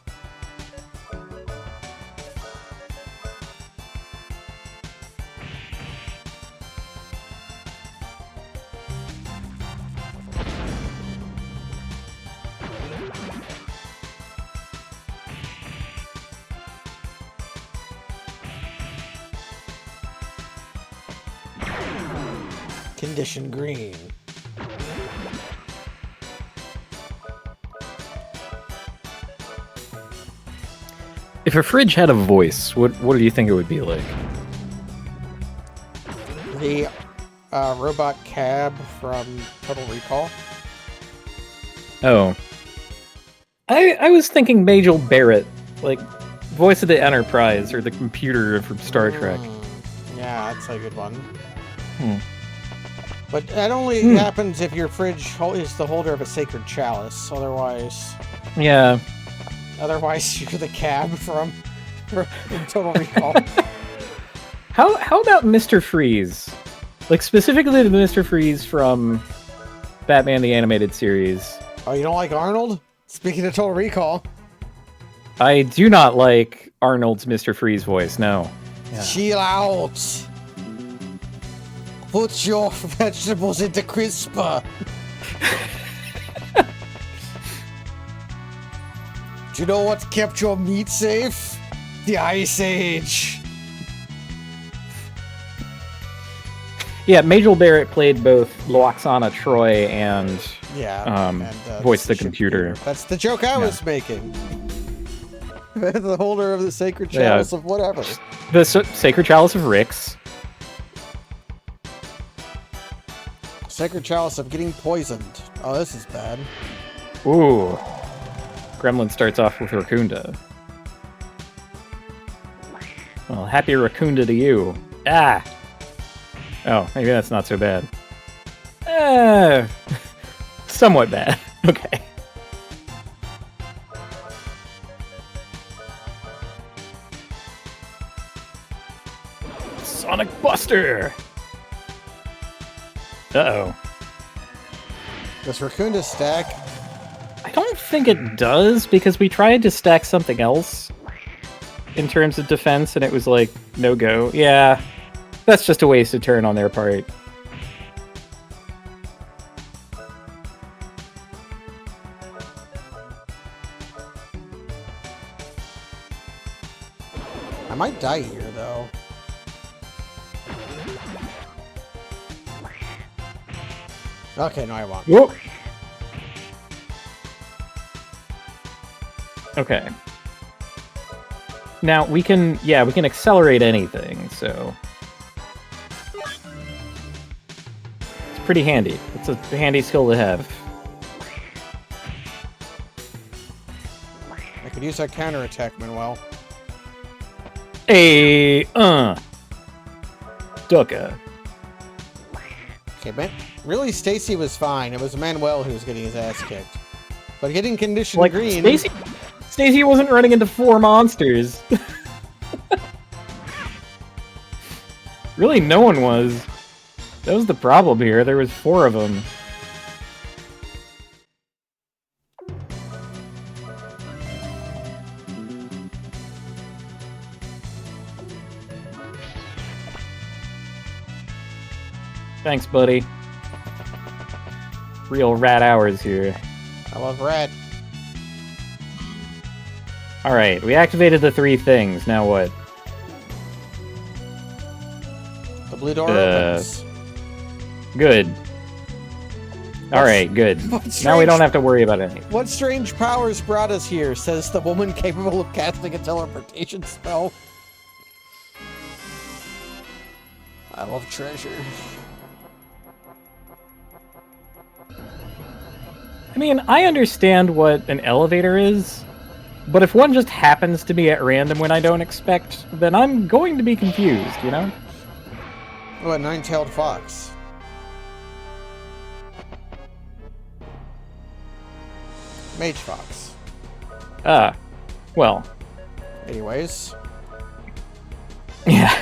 Condition green. If a fridge had a voice, what do you think it would be like? The robot cab from Total Recall. Oh. I was thinking Majel Barrett, like voice of the Enterprise or the computer from Star Trek. Yeah, that's a good one. Hmm. But that only happens if your fridge is the holder of a sacred chalice. Otherwise, Yeah. otherwise you're the cab from Total Recall. How about Mr. Freeze? Like specifically the Mr. Freeze from Batman the Animated Series. Oh, you don't like Arnold? Speaking of Total Recall. I do not like Arnold's Mr. Freeze voice, no. Yeah. Chill out. Put your vegetables into crisper. Do you know what kept your meat safe? The Ice Age. Yeah, Majel Barrett played both Loaxana Troy and voiced the computer. That's the joke I was making. The holder of the sacred chalice of whatever. The sacred chalice of Rix. Sacred chalice of getting poisoned. Oh, this is bad. Ooh. Gremlin starts off with Raccoonda. Well, happy Raccoonda to you. Ah! Oh, maybe that's not so bad. Somewhat bad. Okay. Sonic Buster! Uh-oh. Does Raccoonda stack? I don't think it does, because we tried to stack something else in terms of defense, and it was like, no go. Yeah, that's just a wasted turn on their part. I might die here, though. Okay, no, I won't. Whoa. Okay. Now we can accelerate anything, so it's pretty handy. It's a handy skill to have. I could use that counterattack, Manuel. Hey, Ducka. Okay, man. Really, Stacy was fine. It was Manuel who was getting his ass kicked. But getting condition Like, green... Stacy wasn't running into 4 monsters. Really, no one was. That was the problem here. There was 4 of them. Thanks, buddy. Real rat hours here. I love rat. Alright, we activated the 3 things. Now what? The blue door opens. Good. Alright, good. Now we don't have to worry about anything. What strange powers brought us here, says the woman capable of casting a teleportation spell. I love treasure. I mean, I understand what an elevator is, but if one just happens to be at random when I don't expect, then I'm going to be confused, you know? Oh, a 9-tailed fox. Mage fox. Well. Anyways. Yeah.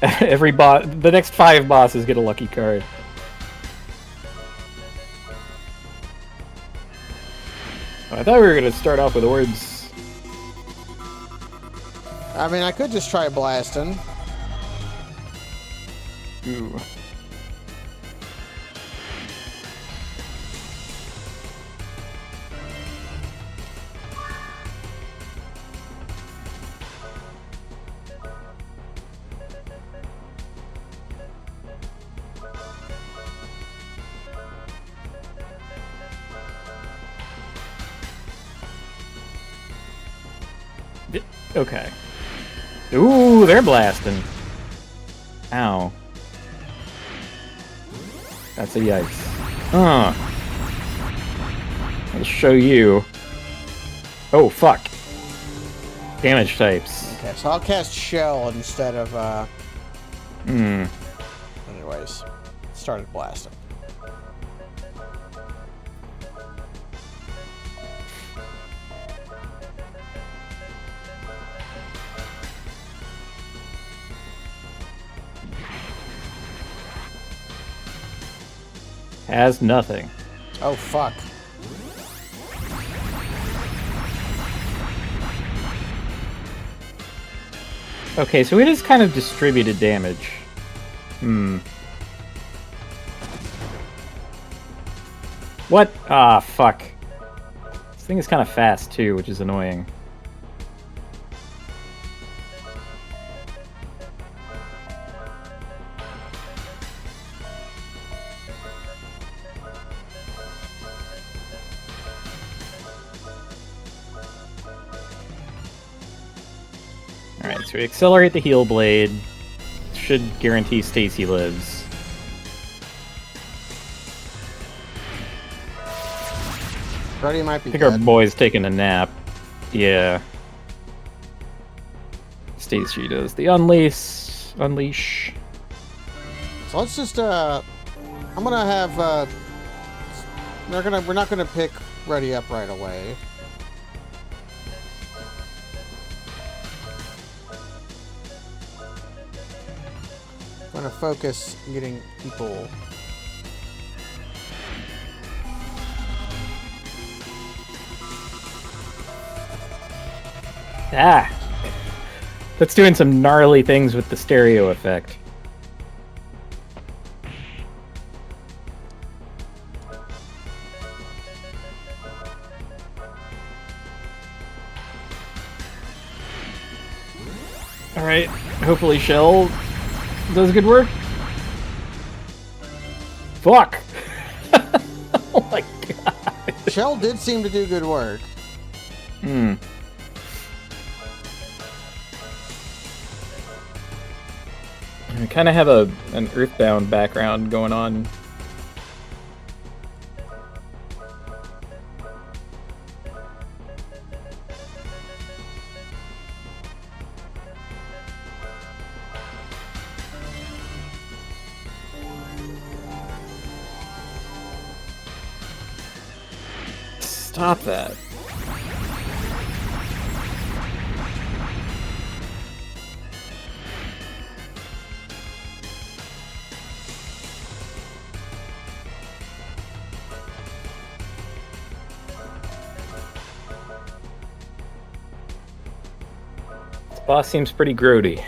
The next 5 bosses get a lucky card. I thought we were going to start off with orbs. I mean, I could just try blasting. Ooh. Okay. Ooh, they're blasting. Ow. That's a yikes. I'll show you. Oh, fuck. Damage types. Okay, so I'll cast Shell instead of, Anyways, started blasting. Has nothing. Oh, fuck. Okay, so it is kind of distributed damage. What? Ah, fuck. This thing is kind of fast, too, which is annoying. Alright, so we accelerate the heal blade. Should guarantee Stacy lives. Freddy might be I think dead. our boy's taking a nap. Yeah. Stacy does the unleash. So let's just, I'm gonna have, we're not gonna pick Freddy up right away. I'm gonna focus on getting people. Ah! That's doing some gnarly things with the stereo effect. Alright, hopefully Shell does good work. Fuck! Oh my god. Shell did seem to do good work. I kind of have an Earthbound background going on. Stop that. This boss seems pretty grody.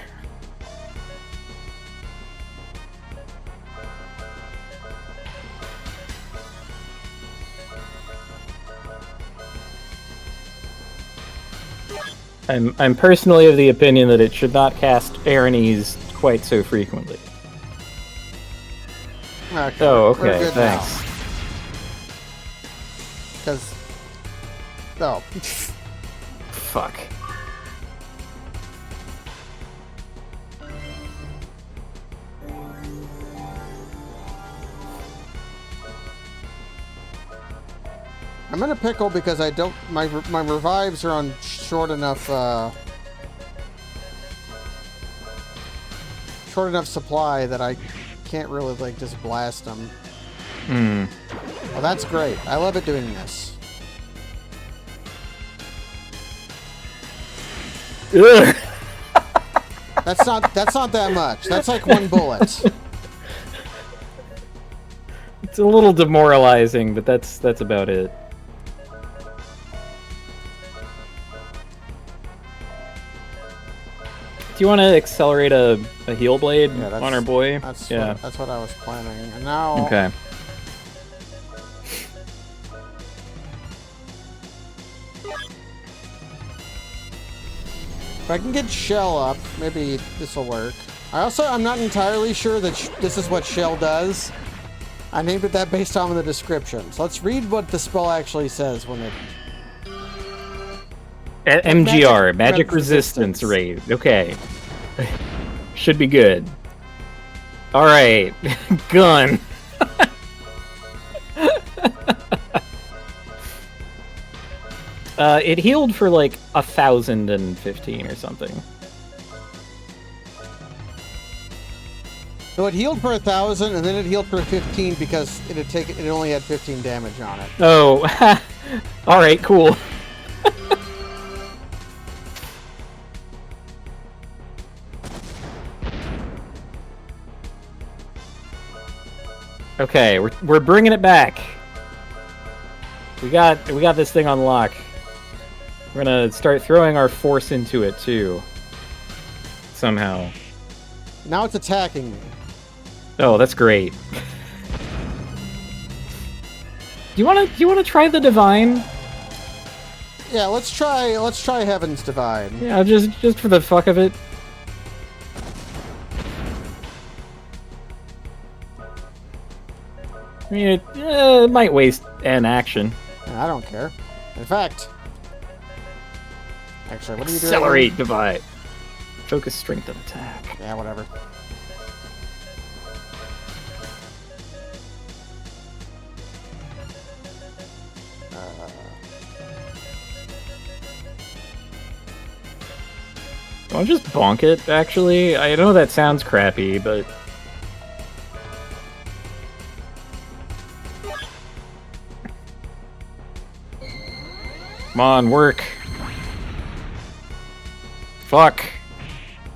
I'm personally of the opinion that it should not cast Aranese quite so frequently. Okay, Oh, we're okay, good thanks. Because, oh, Fuck. I'm in a pickle because I don't. My revives are on short enough supply that I can't really like just blast them. Well, that's great. I love it doing this. Ugh. That's not that much. That's like one bullet. It's a little demoralizing, but that's about it. Do you want to accelerate a heal blade on our boy? That's yeah. that's what I was planning. And now, Okay. if I can get Shell up, maybe this will work. I'm not entirely sure that this is what Shell does. I named it that based on the description. So let's read what the spell actually says when it... MGR, magic resistance rate. Okay. Should be good. Alright. Gun. It healed for like 1,015 or something. So it healed for 1,000, and then it healed for 15 because it only had 15 damage on it. Oh, all right, cool. Okay, we're bringing it back. We got this thing on lock. We're gonna start throwing our force into it too. Somehow. Now it's attacking me. Oh, that's great. Do you wanna try the divine? Yeah, let's try Heaven's Divine. Yeah, just for the fuck of it. I mean, it might waste an action. I don't care. In fact, actually, what are you doing? Accelerate divide. Focus strength and attack. Yeah, whatever. I'll just bonk it, actually. I know that sounds crappy, but... Come on, work. Fuck.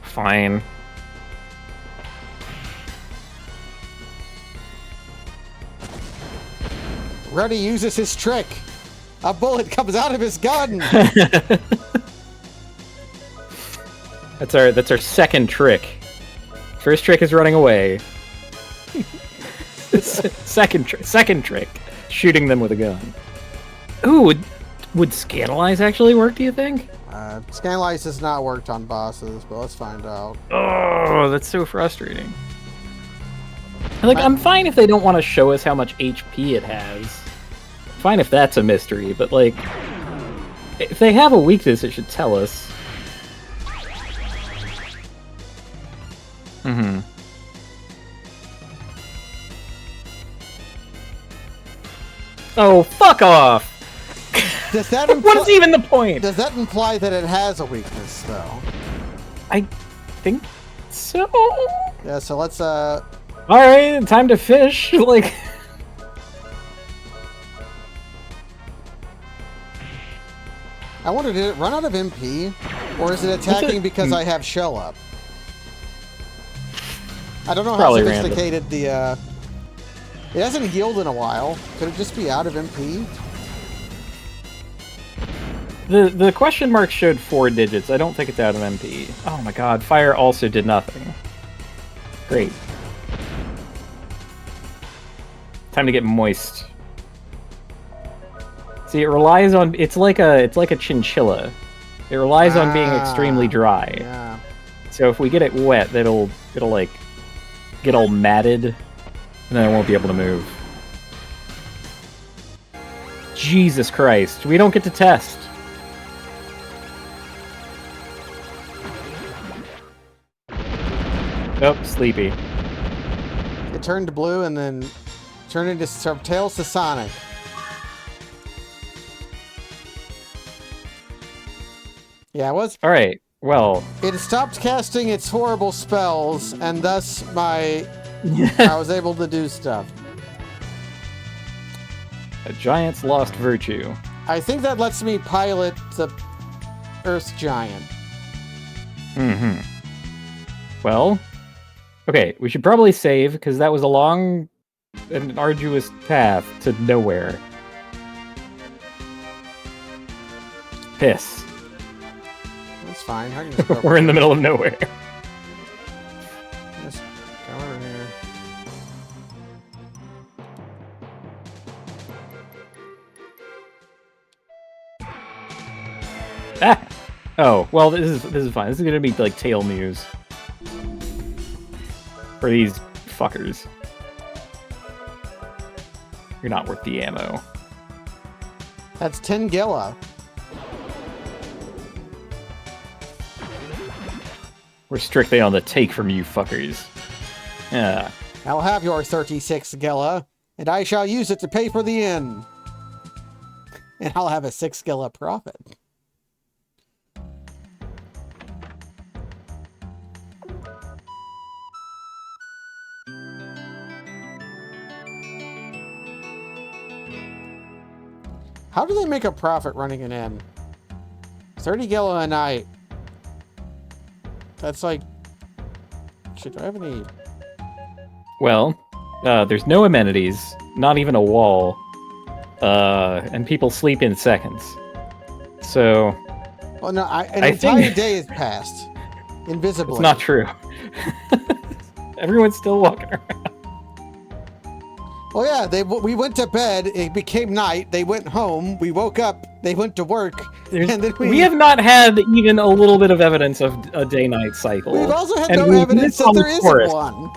Fine. Reddy uses his trick. A bullet comes out of his gun. That's our second trick. First trick is running away. second trick, shooting them with a gun. Ooh, would Scandalize actually work, do you think? Scandalize has not worked on bosses, but let's find out. Oh, that's so frustrating. Like, I'm fine if they don't want to show us how much HP it has. Fine if that's a mystery, but like, if they have a weakness, it should tell us. Mm-hmm. Oh, fuck off! Does that What is even the point? Does that imply that it has a weakness, though? I think so. Yeah, so let's, Alright, time to fish, like... I wonder, did it run out of MP? Or is it attacking because I have shell up? I don't know how sophisticated the, It hasn't healed in a while. Could it just be out of MP? The question mark showed 4 digits. I don't think it's out of MP. Oh my god, fire also did nothing. Great. Time to get moist. See, it relies on... It's like a chinchilla. It relies on being extremely dry. Yeah. So if we get it wet, it'll like get all matted, and then it won't be able to move. Jesus Christ, we don't get to test. Nope, sleepy. It turned blue and then turned into Tails to Sonic. Yeah, it was. Alright, well. It stopped casting its horrible spells, and thus I was able to do stuff. A giant's lost virtue. I think that lets me pilot the Earth Giant. Mm-hmm. Well, okay, we should probably save, because that was a long and arduous path to nowhere. Piss. That's fine. I can just go We're in the middle of nowhere. Just go over here. Ah! Oh, well, this is fine. This is gonna be like tail muse. For these fuckers. You're not worth the ammo. That's 10 Gilla. We're strictly on the take from you fuckers. Yeah. I'll have your 36 Gilla, and I shall use it to pay for the inn. And I'll have a 6 Gilla profit. How do they make a profit running an inn? 30 Gilla a night. That's like... Shit, do I have any... Well, there's no amenities, not even a wall, and people sleep in seconds. So... Well, no, an entire day has passed. Invisibly. It's not true. Everyone's still walking around. Well, yeah, we went to bed, it became night, they went home, we woke up, they went to work, and then we have not had even a little bit of evidence of a day-night cycle. We've also had no evidence that there isn't one.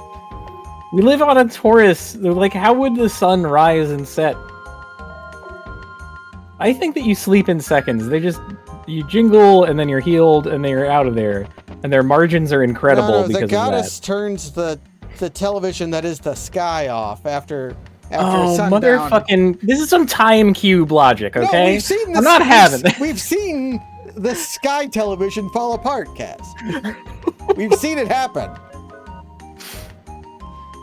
We live on a Taurus. Like, how would the sun rise and set? I think that you sleep in seconds. You jingle, and then you're healed, and then you're out of there. And their margins are incredible because of that. The goddess turns the television that is the sky off after oh, sundown. Motherfucking... This is some time cube logic, okay? No, we've seen this, I'm not having this. We've seen the sky television fall apart, Kaz. We've seen it happen.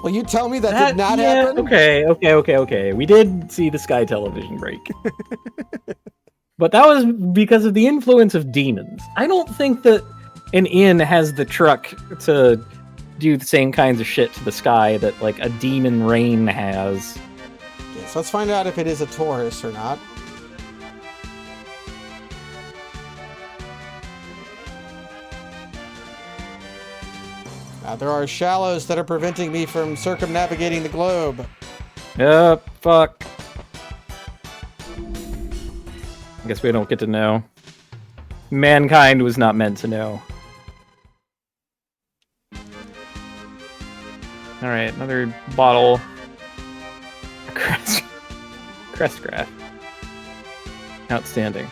Will you tell me that did not happen? Okay. We did see the sky television break. But that was because of the influence of demons. I don't think that an inn has the truck to do the same kinds of shit to the sky that, like, a demon rain has. Okay, so let's find out if it is a Taurus or not. There are shallows that are preventing me from circumnavigating the globe. Fuck. I guess we don't get to know. Mankind was not meant to know. Alright, another bottle. Crest graph. Outstanding.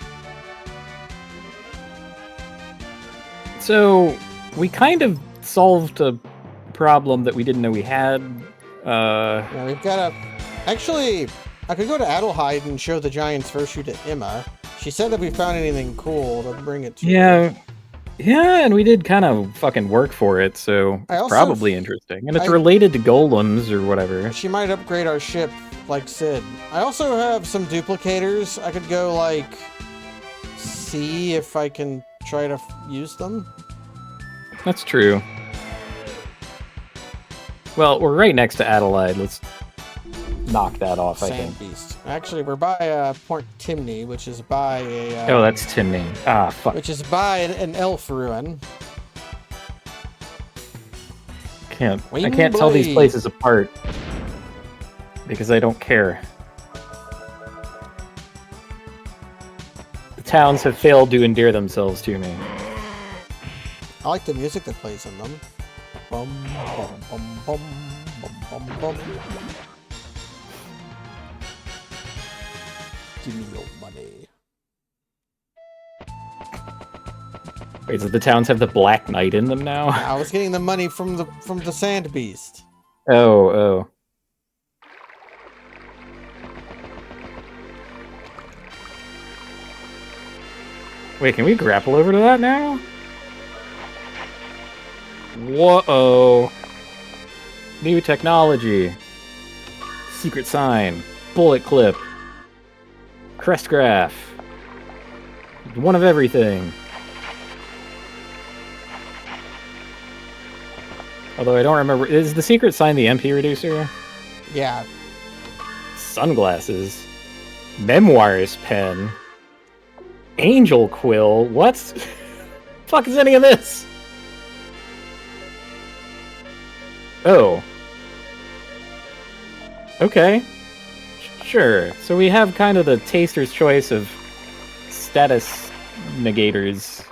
So, we kind of solved a problem that we didn't know we had. Yeah, we've got Actually, I could go to Adelheid and show the Giant's Virtue to Emma. She said that if we found anything cool, to bring it to her. Yeah, and we did kind of fucking work for it, so it's probably interesting. And it's related to golems or whatever. She might upgrade our ship like Sid. I also have some duplicators. I could go, like, see if I can try to use them. That's true. Well, we're right next to Adelaide. Let's knock that off, I think. Beast. Actually, we're by Port Timney, which is by a... oh, that's Timney. Ah, fuck. Which is by an elf ruin. I can't tell these places apart. Because I don't care. The towns have failed to endear themselves to me. I like the music that plays in them. Bum, bum, bum, bum, bum, bum, bum. Give me your money. Wait, so the towns have the Black Knight in them now? I was getting the money from the Sand Beast. Oh. Wait, can we grapple over to that now? Whoa. New technology. Secret sign. Bullet clip. Crest graph. One of everything. Although I don't remember. Is the secret sign the MP reducer? Yeah. Sunglasses. Memoirs pen. Angel quill. What? Fuck is any of this? Oh. Okay. Sure. So we have kind of the taster's choice of status negators.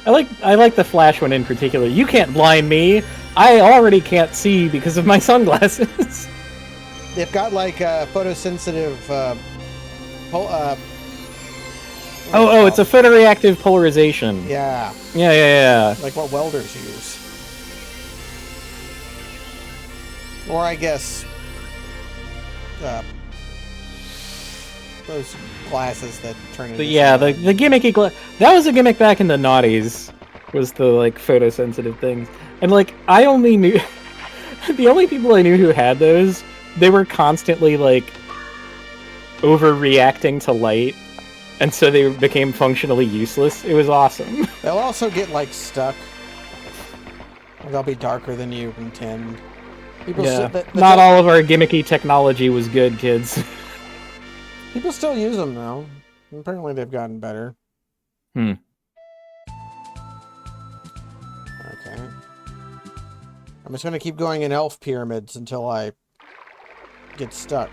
I like the flash one in particular. You can't blind me. I already can't see because of my sunglasses. They've got like photosensitive Oh, it's a photoreactive polarization. Yeah. Yeah. Like what welders use. Or I guess those glasses that turn into the gimmicky that was a gimmick back in the noughties, was the like photosensitive things. And like I only knew the only people I knew who had those, they were constantly like overreacting to light, and so they became functionally useless. It was awesome. They'll also get like stuck. They'll be darker than you intend. People Not all of our gimmicky technology was good, kids. People still use them though. Apparently they've gotten better. Okay. I'm just gonna keep going in elf pyramids until I get stuck.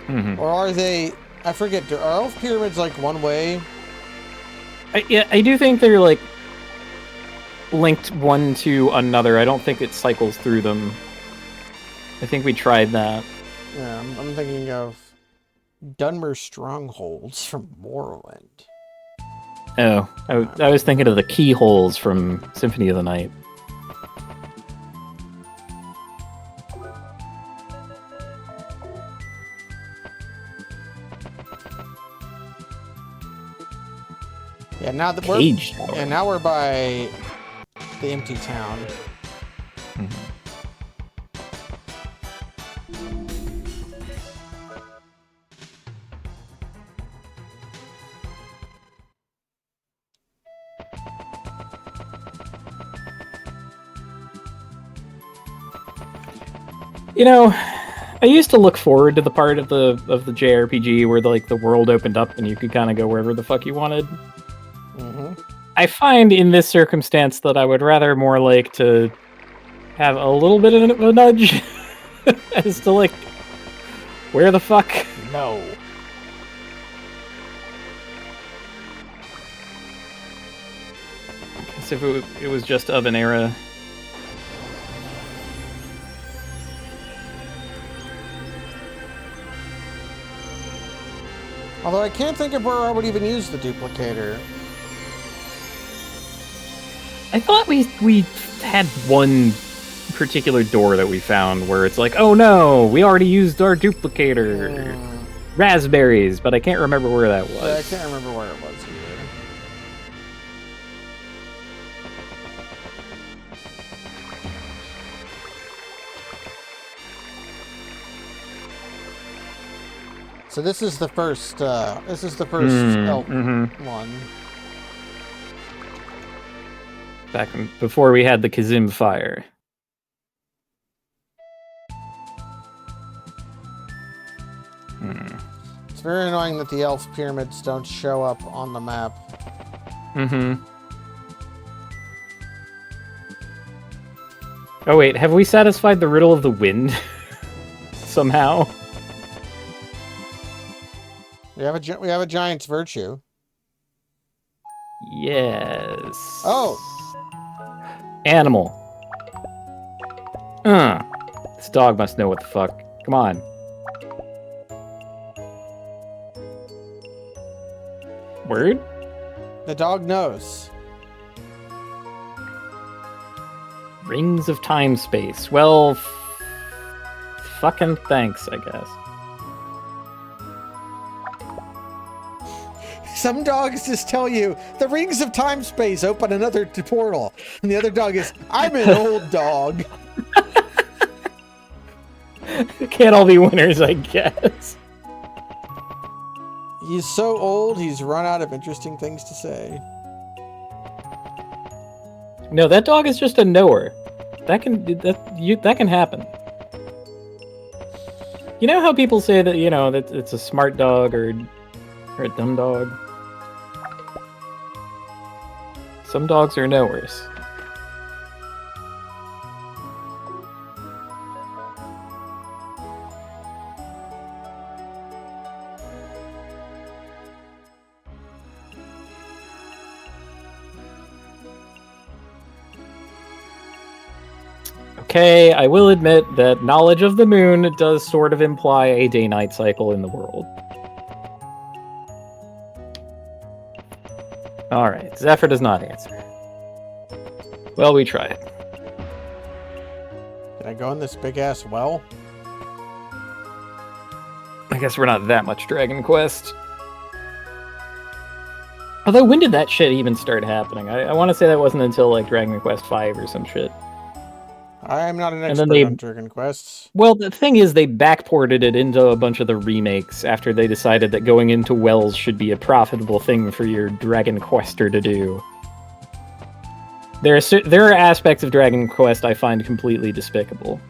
Or are they? I forget. Are elf pyramids like one way? I do think they're like linked one to another. I don't think it cycles through them. I think we tried that. Yeah, I'm thinking of Dunmer Strongholds from Morrowind. Oh, I was thinking of the keyholes from Symphony of the Night. Yeah, now that now we're by the empty town. You know, I used to look forward to the part of the JRPG where the world opened up and you could kind of go wherever the fuck you wanted. I find in this circumstance that I would rather more like to have a little bit of a nudge as to like where the fuck. No. As if it was just of an era. Although I can't think of where I would even use the duplicator. I thought we had one particular door that we found where it's like, oh no, we already used our duplicator. Raspberries, but I can't remember where that was. Yeah, I can't remember where it was either. So this is the first elk one. Back before we had the Kazim fire. It's very annoying that the elf pyramids don't show up on the map. Oh wait, have we satisfied the riddle of the wind? Somehow? We have a giant's virtue. Yes. Oh. Animal. This dog must know what the fuck. Come on. Word? The dog knows. Rings of time space. Well, fucking thanks, I guess. Some dogs just tell you, the rings of time space open another portal. And the other dog is, I'm an old dog. Can't all be winners, I guess. He's so old, he's run out of interesting things to say. No, that dog is just a knower. That can happen. You know how people say that, you know, that it's a smart dog or a dumb dog? Some dogs are knowers. Okay, I will admit that knowledge of the moon does sort of imply a day-night cycle in the world. Alright, Zephyr does not answer. Well, we tried. Can I go in this big-ass well? I guess we're not that much Dragon Quest. Although, when did that shit even start happening? I want to say that wasn't until, like, Dragon Quest V or some shit. I'm not an And then expert on Dragon Quests. Well, the thing is, they backported it into a bunch of the remakes after they decided that going into wells should be a profitable thing for your Dragon Quester to do. There are aspects of Dragon Quest I find completely despicable.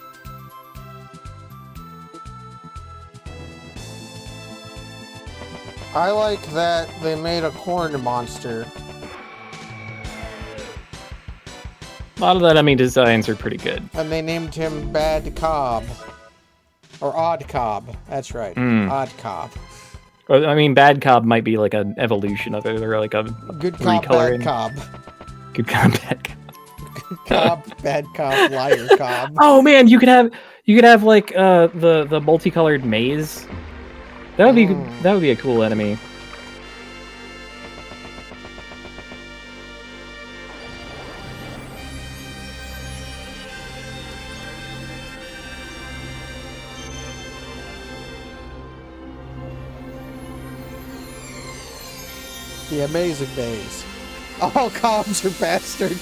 I like that they made a corn monster. A lot of the enemy designs are pretty good. And they named him Bad Cobb. Or Odd Cobb. That's right. Odd Cobb. I mean, Bad Cobb might be like an evolution of it, or like a Good Cobb, recoloring. Bad Cobb. Good Cobb, Bad Cobb. Good Cobb, Bad Cobb, Liar Cobb. Oh man, you could have like the multicolored maze. That would be a cool enemy. The Amazing Days. All Cobbs are bastard.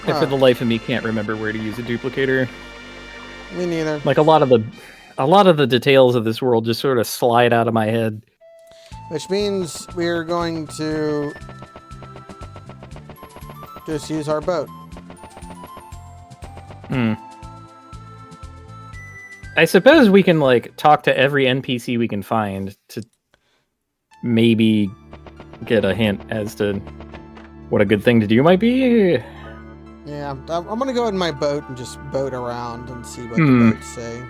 I, for the life of me, can't remember where to use a duplicator. Me neither. Like a lot of the details of this world just sort of slide out of my head. Which means we're going to just use our boat. I suppose we can like talk to every NPC we can find to maybe get a hint as to what a good thing to do might be. Yeah, I'm gonna go in my boat and just boat around and see what the boats say.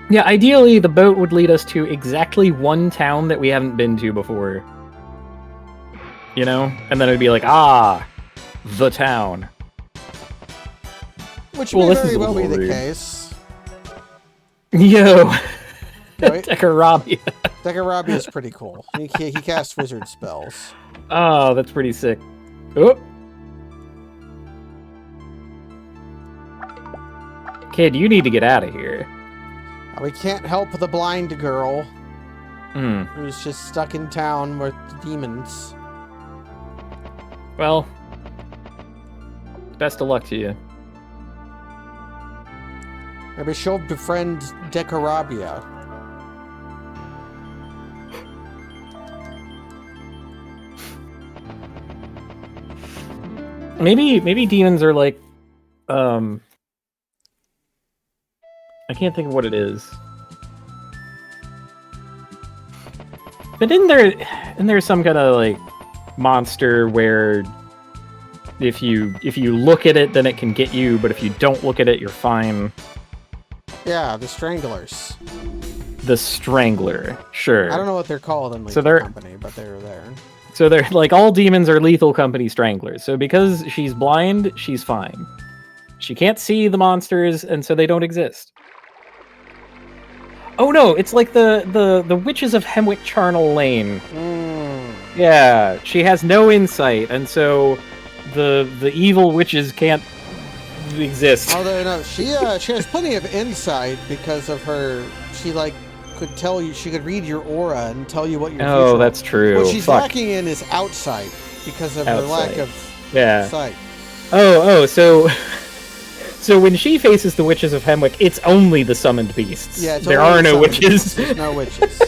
Yeah, ideally the boat would lead us to exactly one town that we haven't been to before. You know? And then it'd be like, the town. Which may very well be the case. Yo! Right? Dekarabia. Dekarabia is pretty cool. He casts wizard spells. Oh, that's pretty sick. Oh! Kid, you need to get out of here. We can't help the blind girl. Hmm. Who's just stuck in town with demons. Well, best of luck to you. Maybe she'll befriend Dekarabia. Maybe demons are like, I can't think of what it is. But isn't there some kind of like monster where if you look at it, then it can get you, but if you don't look at it, you're fine? Yeah, the Stranglers. The Strangler, sure. I don't know what they're called in So the company, but they're there. So they're like all demons are Lethal Company Stranglers. So because she's blind, she's fine. She can't see the monsters, and so they don't exist. Oh no, it's like the Witches of Hemwick Charnel Lane. Yeah, she has no insight, and so the evil witches can't exist. Although no, she has plenty of insight because of her. She like could tell you. She could read your aura and tell you what your future. Oh, that's true. What she's lacking in is outsight because of her lack of sight. So when she faces the Witches of Hemwick, it's only the summoned beasts. Yeah, there are no witches. There's no witches.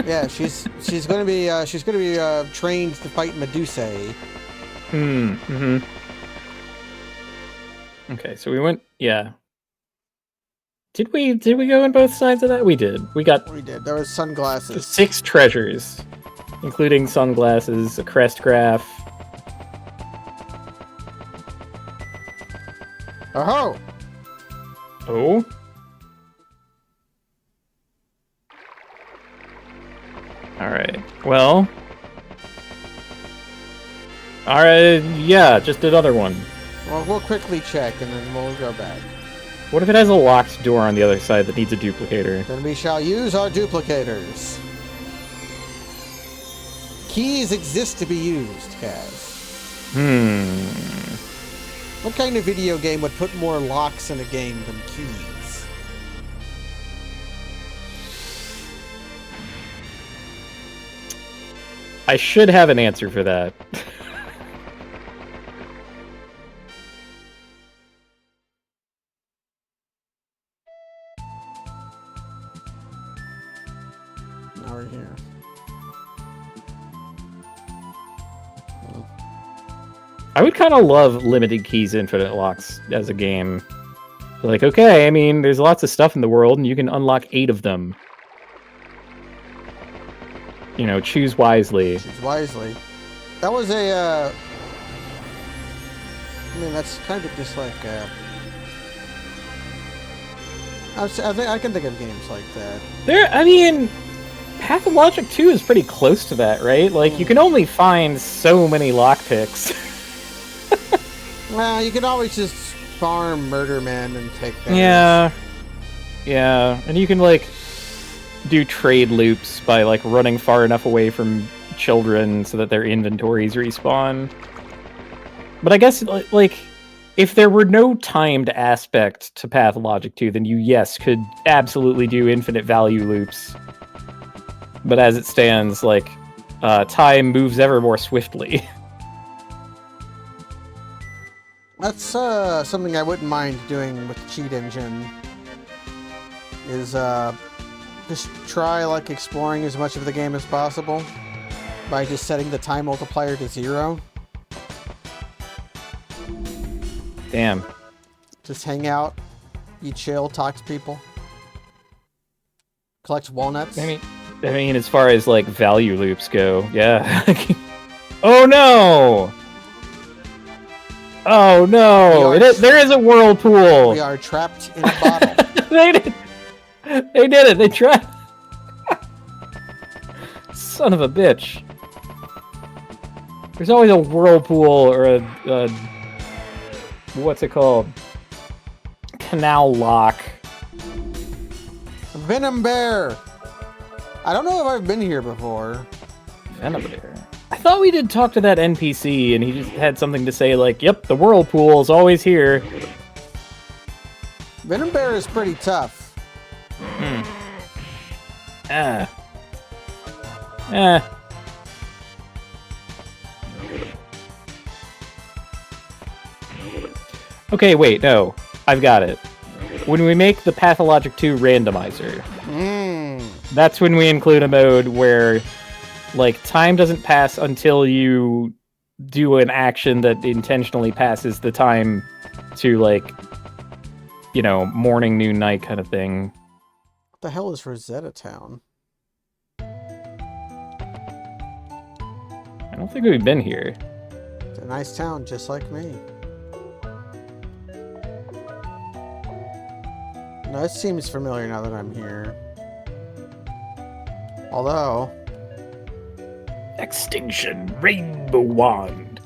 Yeah, she's gonna be trained to fight Medusae. Okay, so we went. Yeah. Did we go on both sides of that? We did. We did. There was sunglasses. 6 treasures, including sunglasses, a crest graph. Oh. Oh. All right. Well. Alright, yeah, just another one. Well, we'll quickly check and then we'll go back. What if it has a locked door on the other side that needs a duplicator? Then we shall use our duplicators. Keys exist to be used, Kaz. What kind of video game would put more locks in a game than keys? I should have an answer for that. Now we're here. I would kind of love limited keys infinite locks as a game. Like, okay, I mean, there's lots of stuff in the world, and you can unlock 8 of them. You know, choose wisely. Choose wisely. That was a, I mean, that's kind of just like, I can think of games like that. I mean, Pathologic 2 is pretty close to that, right? Like, you can only find so many lockpicks. Well, you can always just farm Murder Men and take that. Yeah. Yeah, and you can, like, do trade loops by, like, running far enough away from children so that their inventories respawn. But I guess, like, if there were no timed aspect to Pathologic 2, then you, yes, could absolutely do infinite value loops. But as it stands, like, time moves ever more swiftly. That's something I wouldn't mind doing with the cheat engine. Is just try like exploring as much of the game as possible by just setting the time multiplier to 0. Damn. Just hang out, you chill, talk to people, collect walnuts. I mean, as far as like value loops go, yeah. Oh no! Oh no! There is a whirlpool. We are trapped in a bottle. They did it. They tried. Son of a bitch. There's always a whirlpool or a what's it called? Canal lock. Venom Bear. I don't know if I've been here before. Venom Bear. I thought we did talk to that NPC, and he just had something to say like, "Yep, the whirlpool is always here." Venom Bear is pretty tough. Okay, wait, no. I've got it. When we make the Pathologic 2 randomizer, that's when we include a mode where, like, time doesn't pass until you do an action that intentionally passes the time to, like, you know, morning, noon, night kind of thing. What the hell is Rosetta Town? I don't think we've been here. It's a nice town, just like me. No, it seems familiar now that I'm here. Although... Extinction Rainbow Wand.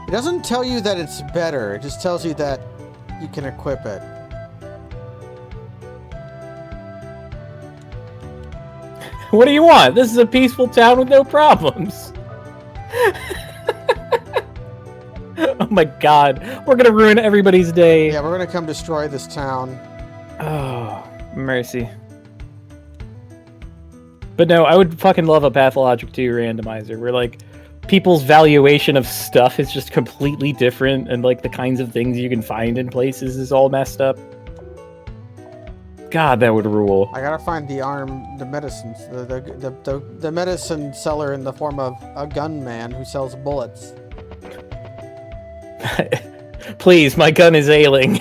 It doesn't tell you that it's better, it just tells you that you can equip it. What do you want? This is a peaceful town with no problems. Oh my god. We're gonna ruin everybody's day. Yeah, we're gonna come destroy this town. Oh, mercy. But no, I would fucking love a Pathologic 2 randomizer where, like, people's valuation of stuff is just completely different and, like, the kinds of things you can find in places is all messed up. God, that would rule. I gotta find the medicine, the medicine seller in the form of a gunman who sells bullets. Please, my gun is ailing.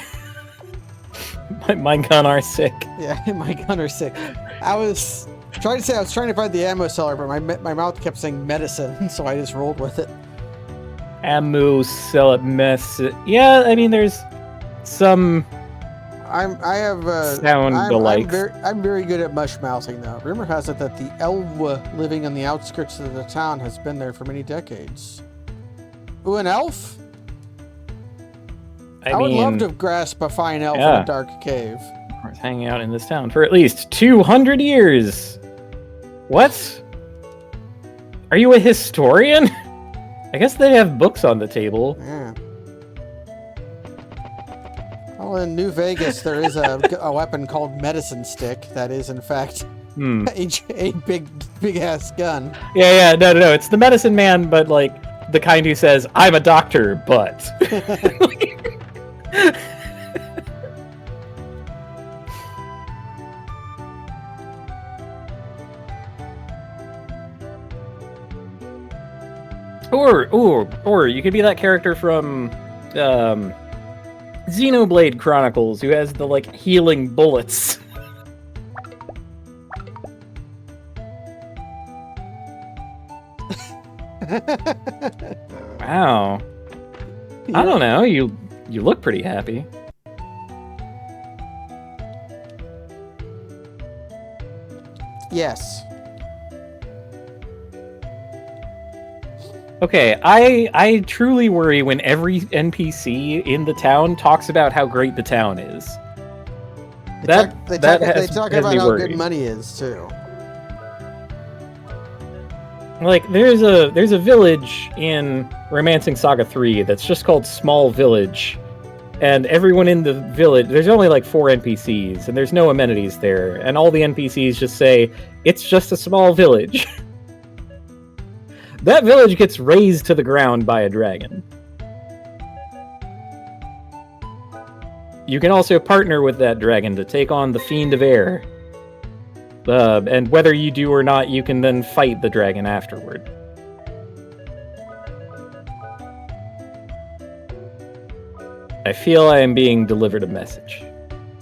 my gun are sick. Yeah, my gun are sick. I was trying to find the ammo seller, but my mouth kept saying medicine, so I just rolled with it. Ammo seller mess. Yeah, I mean, there's some sound alike. I'm very good at mush mouthing though. Rumor has it that the elf living on the outskirts of the town has been there for many decades. Ooh, an elf? I would love to grasp a fine elf in a dark cave. It's hanging out in this town for at least 200 years. What? Are you a historian? I guess they have books on the table. Yeah. Well, in New Vegas, there is a weapon called Medicine Stick that is, in fact, a big-ass gun. Yeah, no, it's the medicine man, but, like, the kind who says, I'm a doctor, but... Or you could be that character from Xenoblade Chronicles who has the like healing bullets. Wow. Yeah. I don't know. You look pretty happy. Yes. Okay, I truly worry when every NPC in the town talks about how great the town is. They talk about how good money is too. Like there's a village in Romancing Saga 3 that's just called Small Village, and everyone in the village, there's only like 4 NPCs and there's no amenities there, and all the NPCs just say it's just a small village. That village gets razed to the ground by a dragon. You can also partner with that dragon to take on the Fiend of Air. And whether you do or not, you can then fight the dragon afterward. I feel I am being delivered a message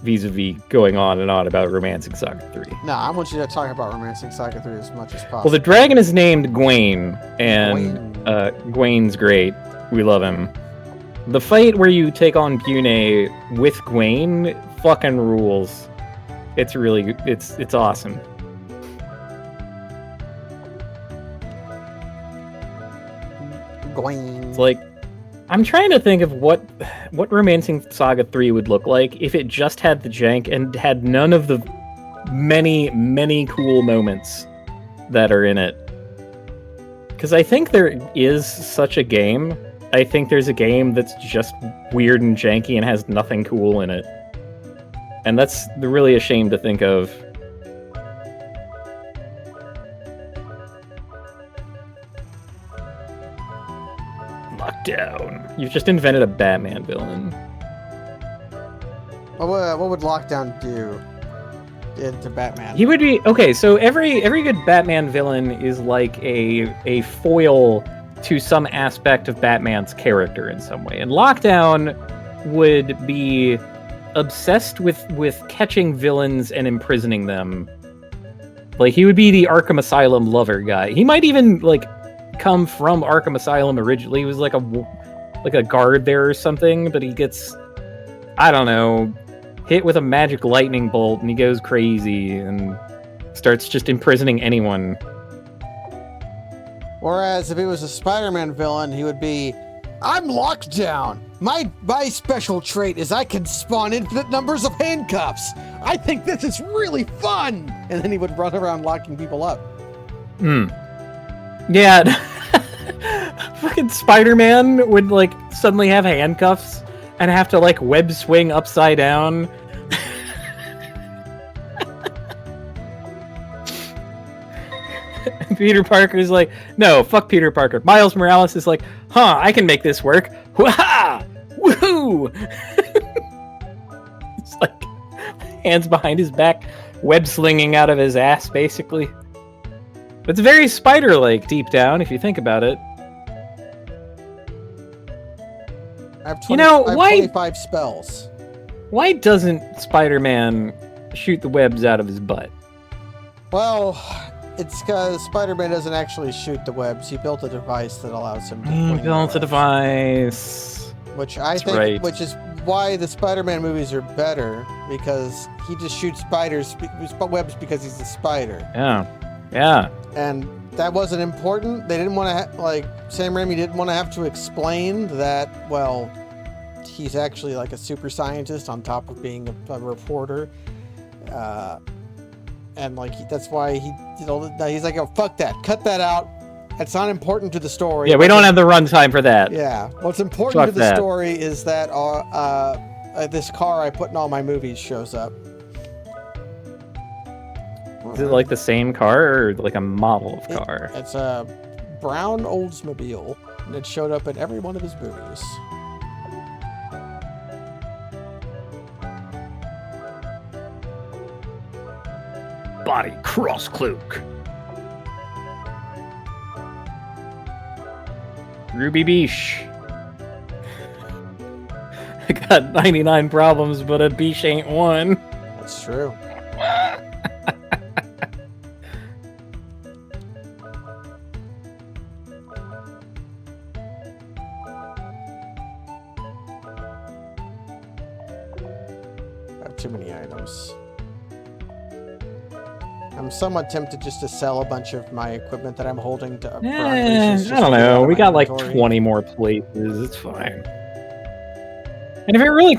vis-a-vis going on and on about Romancing Saga 3. No, I want you to talk about Romancing Saga 3 as much as possible. Well, the dragon is named Gwaine, and Gwaine's great. We love him. The fight where you take on Bune with Gwaine fucking rules. It's really good. It's awesome. Gwaine. It's like, I'm trying to think of what Romancing Saga 3 would look like if it just had the jank and had none of the many, many cool moments that are in it. Because I think there is such a game. I think there's a game that's just weird and janky and has nothing cool in it. And that's really a shame to think of. Lockdown. You've just invented a Batman villain. What would Lockdown do to Batman? He would be okay. So every good Batman villain is like a foil to some aspect of Batman's character in some way, and Lockdown would be obsessed with catching villains and imprisoning them. Like he would be the Arkham Asylum lover guy. He might even like come from Arkham Asylum originally. He was like a guard there or something, but he gets, I don't know, hit with a magic lightning bolt and he goes crazy and starts just imprisoning anyone. Whereas if he was a Spider-Man villain, he would be, I'm Lockdown. My special trait is I can spawn infinite numbers of handcuffs. I think this is really fun. And then he would run around locking people up. Yeah. Fucking Spider-Man would like suddenly have handcuffs and have to like web swing upside down. Peter Parker's like, no, fuck Peter Parker. Miles Morales is like, I can make this work. Wah-ha! Woohoo! It's like hands behind his back, web slinging out of his ass, basically. It's very Spider-like deep down, if you think about it. I have 25 spells. Why doesn't Spider-Man shoot the webs out of his butt? Well, it's because Spider-Man doesn't actually shoot the webs. He built a device that allows him to. He built a device. Which I think, which is why the Spider-Man movies are better, because he just shoots webs because he's a spider. Yeah. And that wasn't important. They didn't want to, Sam Raimi didn't want to have to explain that, well, he's actually like a super scientist on top of being a reporter. And that's why he's like, oh, fuck that. Cut that out. It's not important to the story. Yeah, we don't have the runtime for that. Yeah. What's important to the story is that this car I put in all my movies shows up. Is it like the same car or like a model of car? It's a brown Oldsmobile, and it showed up in every one of his movies. Body cross cloak. Ruby Beesh. I got 99 problems, but a Beesh ain't one. That's true. I have too many items. I'm somewhat tempted just to sell a bunch of my equipment that I'm holding to I don't know. We got like 20 more places. It's fine. And if it really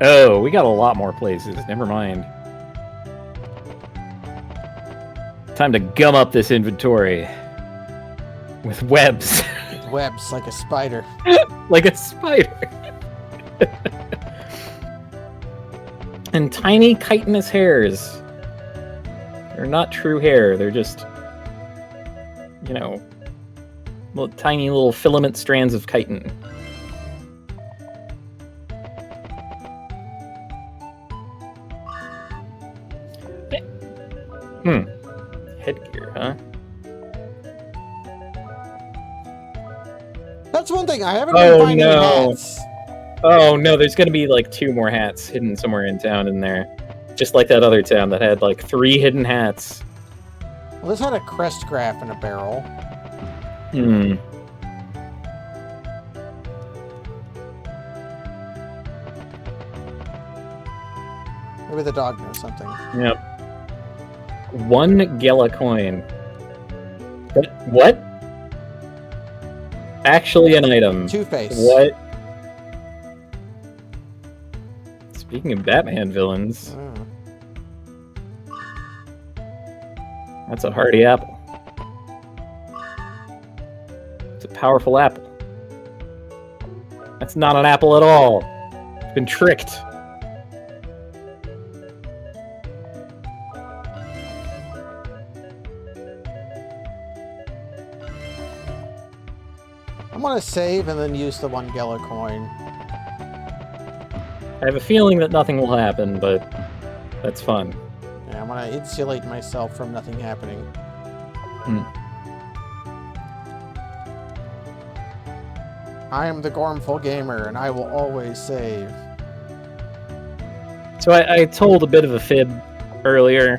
Oh, we got a lot more places. Never mind. Time to gum up this inventory. With webs. Webs, like a spider. Like a spider. And tiny chitinous hairs. They're not true hair. They're just, tiny little filament strands of chitin. Headgear, huh? That's one thing. I haven't been finding hats. Oh no, there's gonna be like 2 more hats hidden somewhere in town in there. Just like that other town that had like 3 hidden hats. Well, this had a crest graph in a barrel. Maybe the dog knows something. Yep. 1 Gela coin. What? Actually an item. Two-Face. What? Speaking of Batman villains, that's a hearty apple. It's a powerful apple. That's not an apple at all. It's been tricked. I'm gonna save and then use the 1 Gela coin. I have a feeling that nothing will happen, but that's fun. Yeah, I'm gonna insulate myself from nothing happening. I am the Gormful Gamer, and I will always save. So I told a bit of a fib earlier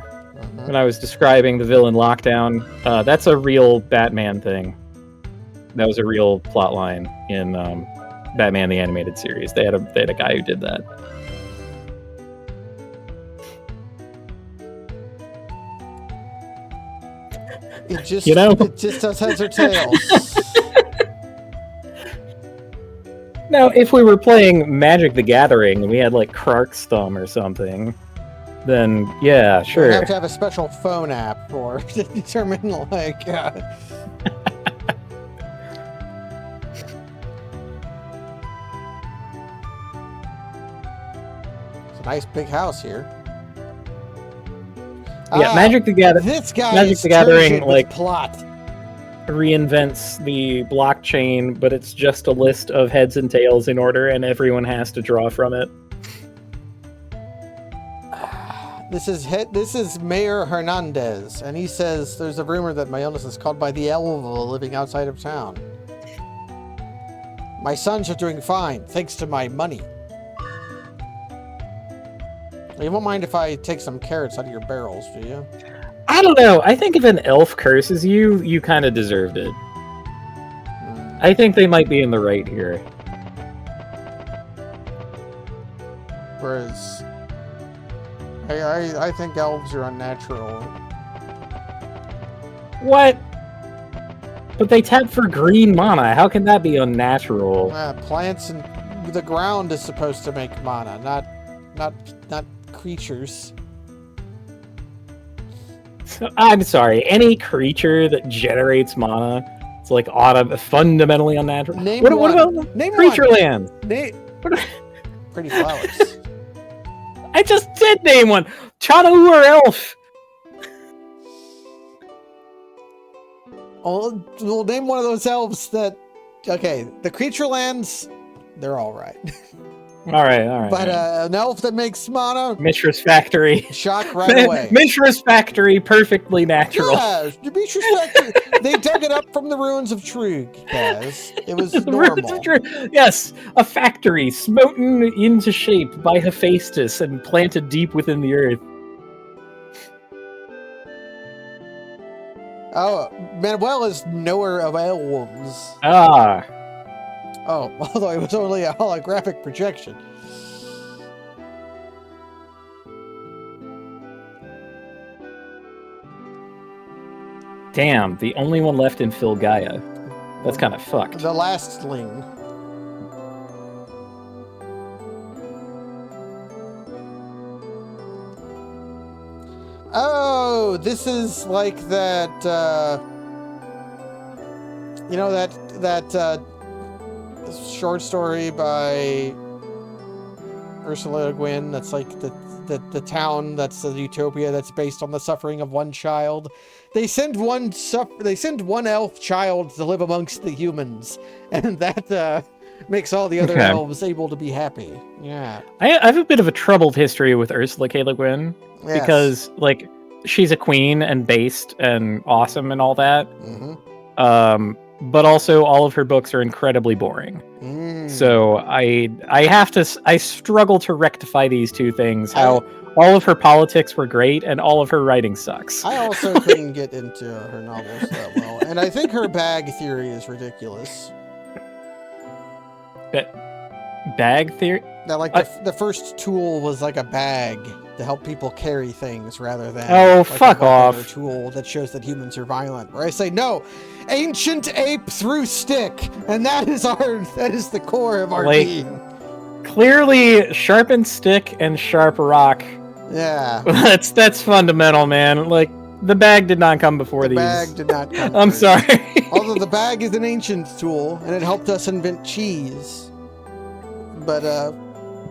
when I was describing the villain Lockdown. That's a real Batman thing. That was a real plot line in Batman the Animated Series. They had a guy who did that. It just does heads or tails. Now, if we were playing Magic the Gathering and we had like Krark's Thumb or something, then yeah, sure. We have to have a special phone app to determine like. It's a nice big house here. Yeah, Magic the Gathering. This guy Magic the Gathering like plot. Reinvents the blockchain, but it's just a list of heads and tails in order, and everyone has to draw from it. This is Mayor Hernandez, and he says there's a rumor that my illness is caused by the Elva living outside of town. My sons are doing fine, thanks to my money. You won't mind if I take some carrots out of your barrels, do you? I don't know. I think if an elf curses you, you kind of deserved it. I think they might be in the right here. whereas I think elves are unnatural. What? But they tap for green mana. How can that be unnatural? Plants and the ground is supposed to make mana, not creatures. I'm sorry. Any creature that generates mana, it's like fundamentally unnatural. What about creature land? Pretty flowers. I just did name one. Chanahu or elf. We'll name one of those elves that. Okay, the creature lands, they're all right. All right. But an elf that makes mana, Mishra's Factory. Shock right away. Mishra's Factory, perfectly natural. Yeah, Mishra's Factory. They dug it up from the ruins of Trug, guys. It was normal. Yes, a factory smoten into shape by Hephaestus and planted deep within the earth. Oh, Manuel is knower of elves. Ah. Oh, although it was only a holographic projection. Damn, the only one left in Filgaia. That's kind of fucked. The lastling. Oh, this is like that, you know, that short story by Ursula Le Guin that's like the town that's a utopia that's based on the suffering of one child. They send one elf child to live amongst the humans, and that makes all the other elves able to be happy. Yeah. I have a bit of a troubled history with Ursula K. Le Guin, because, like, she's a queen and based and awesome and all that. Mm-hmm. But also all of her books are incredibly boring. So I struggle to rectify these two things. How all of her politics were great and all of her writing sucks. I also couldn't get into her novels that well. And I think her bag theory is ridiculous. Bag theory? That like the first tool was like a bag to help people carry things rather than like fuck off. A tool that shows that humans are violent. Where I say no, ancient ape through stick, and that is the core of our being. Clearly, sharpened stick and sharp rock. Yeah, that's fundamental, man. Like, the bag did not come before these. The bag did not come. I'm sorry. Although the bag is an ancient tool and it helped us invent cheese. But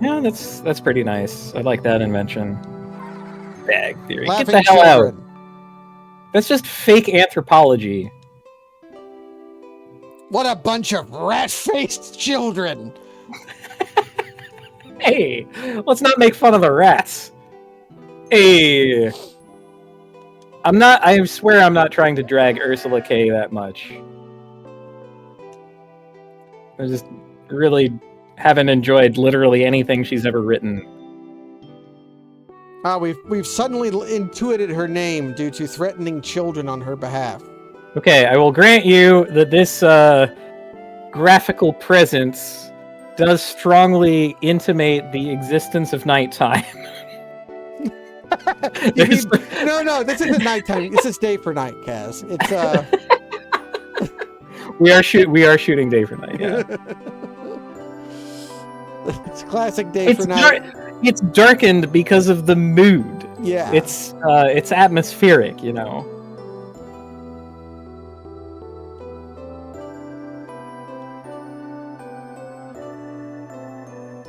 yeah, that's pretty nice. I like that invention. Bag theory. Laughing Get the hell children. out. That's just fake anthropology. What a bunch of rat-faced children. Hey, let's not make fun of the rats. Hey. I swear I'm not trying to drag Ursula K that much. I just really haven't enjoyed literally anything she's ever written. We've suddenly intuited her name due to threatening children on her behalf. Okay, I will grant you that this graphical presence does strongly intimate the existence of nighttime. No, this isn't nighttime. This is day for night, Kaz. It's we are shooting day for night. Yeah. It's classic day for night. It's darkened because of the mood. Yeah. It's atmospheric, you know.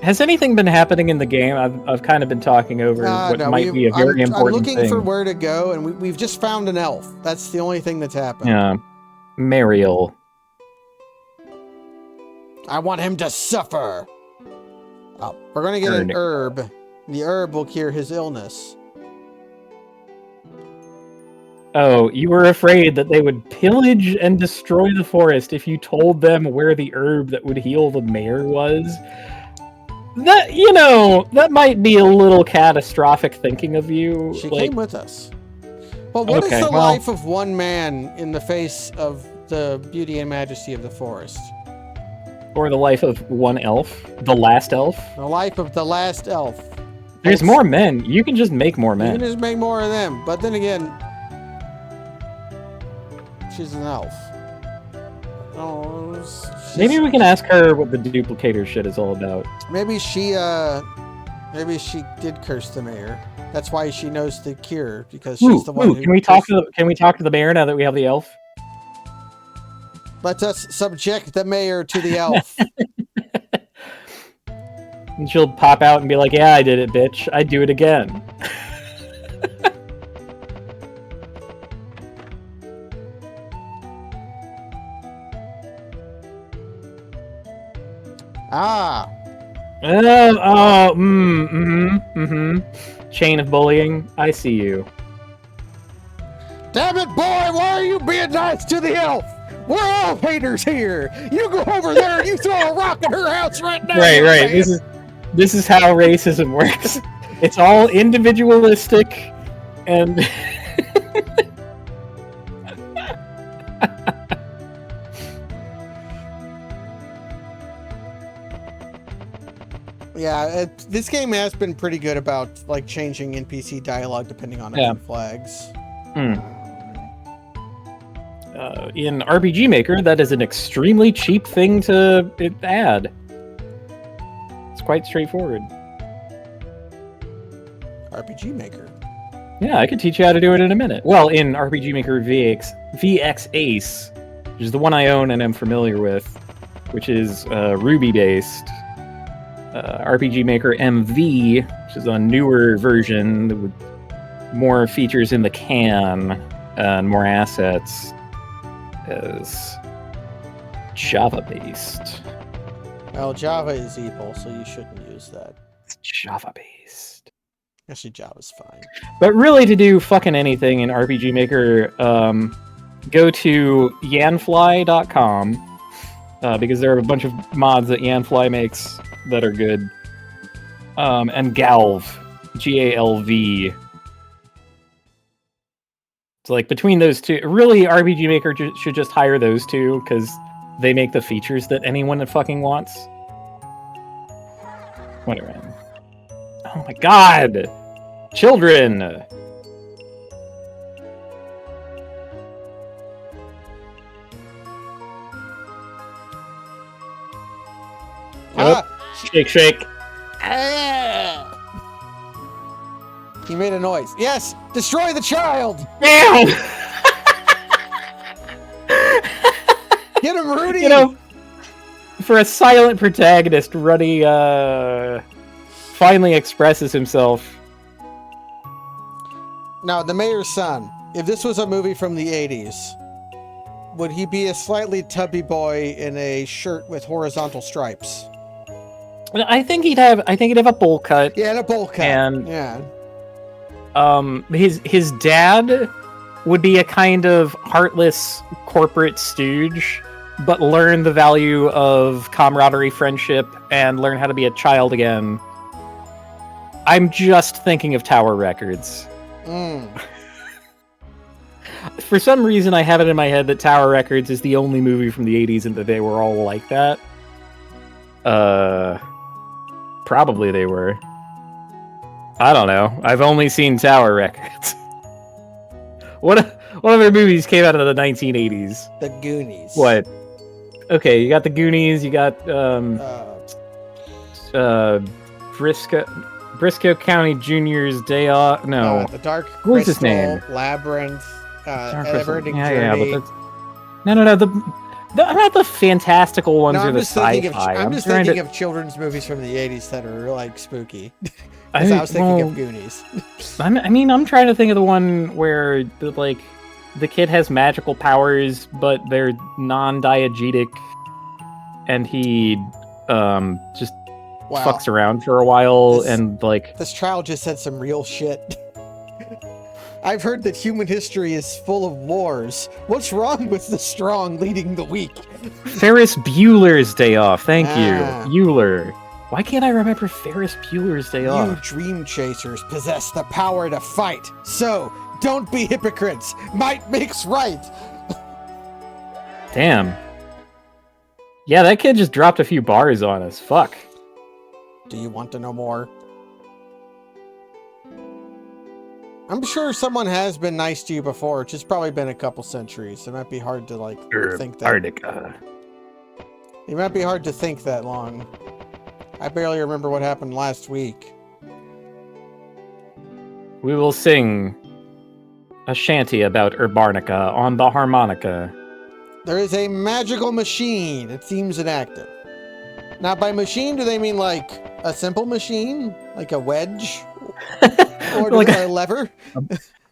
Has anything been happening in the game? I've kind of been talking over what might be a very important thing. I'm looking for where to go, and we've just found an elf. That's the only thing that's happened. Yeah. Mariel. I want him to suffer. Oh, we're going to get an herb. The herb will cure his illness. Oh, you were afraid that they would pillage and destroy the forest if you told them where the herb that would heal the mayor was? That might be a little catastrophic thinking of you. She came with us. But what is the life of one man in the face of the beauty and majesty of the forest? Or the life of one elf? The last elf? The life of the last elf. There's more men. You can just make more You men. can just make more of them. But then again, she's an elf. Oh, Maybe we can ask her what the duplicator shit is all about. Maybe she did curse the mayor. That's why she knows the cure, because she's the one who... Can we talk to the mayor now that we have the elf? Let us subject the mayor to the elf. And she'll pop out and be like, "Yeah, I did it, bitch. I'd do it again." Ah. Chain of bullying. I see you. Damn it, boy! Why are you being nice to the elf? We're all haters here. You go over there and you throw a rock at her house right now. Right. This is how racism works. It's all individualistic, and yeah, this game has been pretty good about like changing NPC dialogue depending on enemy flags. In RPG Maker, that is an extremely cheap thing to add. It's quite straightforward. RPG Maker. Yeah, I could teach you how to do it in a minute. Well, in RPG Maker VX Ace, which is the one I own and am familiar with, which is Ruby-based. RPG Maker MV, which is a newer version with more features in the can and more assets, is Java-based. Well, Java is evil, so you shouldn't use that. It's Java-based. Actually, Java's fine. But really, to do fucking anything in RPG Maker, go to yanfly.com, because there are a bunch of mods that Yanfly makes that are good. And Galv, Galv. So, like, between those two, really, RPG Maker should just hire those two, because they make the features that anyone fucking wants. Whatever. Oh my god! Children! Shake, shake. He made a noise. Yes! Destroy the child! Damn! Get him, Rudy! You know, for a silent protagonist, Ruddy finally expresses himself. Now, the mayor's son. If this was a movie from the 80s, would he be a slightly tubby boy in a shirt with horizontal stripes? I think he'd have a bowl cut. Yeah, and a bowl cut. And yeah. His dad would be a kind of heartless corporate stooge, but learn the value of camaraderie, friendship, and learn how to be a child again. I'm just thinking of Tower Records. For some reason, I have it in my head that Tower Records is the only movie from the 80s and that they were all like that. Probably they were. I don't know. I've only seen Tower Records. What other movies came out of the 1980s? The Goonies. What? Okay, you got the Goonies, you got Briscoe County Junior's Day Off. No. The Dark Crystal, what was his name? Labyrinth, Everending Journey. Yeah, but no. Not the fantastical ones or the sci-fi. I'm just thinking of children's movies from the 80s that are like spooky. I was thinking of Goonies. I'm trying to think of the one where the kid has magical powers, but they're non-diegetic, and he just fucks around for a while, and like this child just said some real shit. I've heard that human history is full of wars. What's wrong with the strong leading the weak? Ferris Bueller's Day Off. Thank you. Bueller. Why can't I remember Ferris Bueller's Day Off? You dream chasers possess the power to fight. So, don't be hypocrites. Might makes right. Damn. Yeah, that kid just dropped a few bars on us. Fuck. Do you want to know more? I'm sure someone has been nice to you before. It's just probably been a couple centuries. It might be hard to like think that. It might be hard to think that long. I barely remember what happened last week. We will sing a shanty about Urbarnica on the harmonica. There is a magical machine. It seems inactive. Now, by machine, do they mean like a simple machine? Like a wedge? Or like a lever?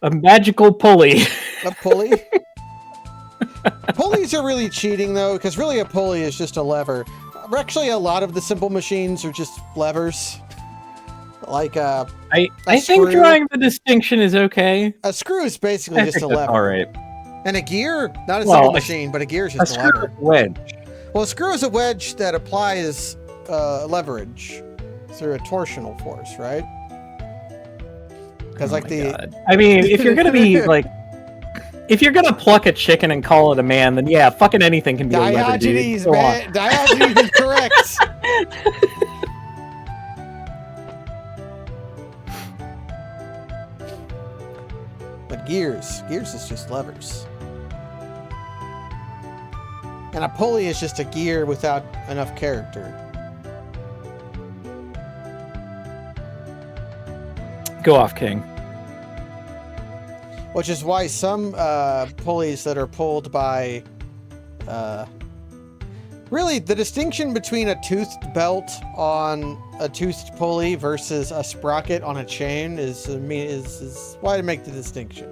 A magical pulley. A pulley? Pulleys are really cheating, though, because really a pulley is just a lever. Actually, a lot of the simple machines are just levers. Like I think drawing the distinction is okay. A screw is basically just a lever. All right. And a gear, not a simple machine, but a gear is just a lever. Wedge. Well, a screw is a wedge that applies leverage through a torsional force, right? Because I mean, if you're gonna be like, if you're gonna pluck a chicken and call it a man, then yeah, fucking anything can be a lever, dude. Diogenes, man. Diogenes is correct. But gears is just levers. And a pulley is just a gear without enough character. Go off, King. Which is why some pulleys that are pulled by... really, the distinction between a toothed belt on a toothed pulley versus a sprocket on a chain is why to make the distinction.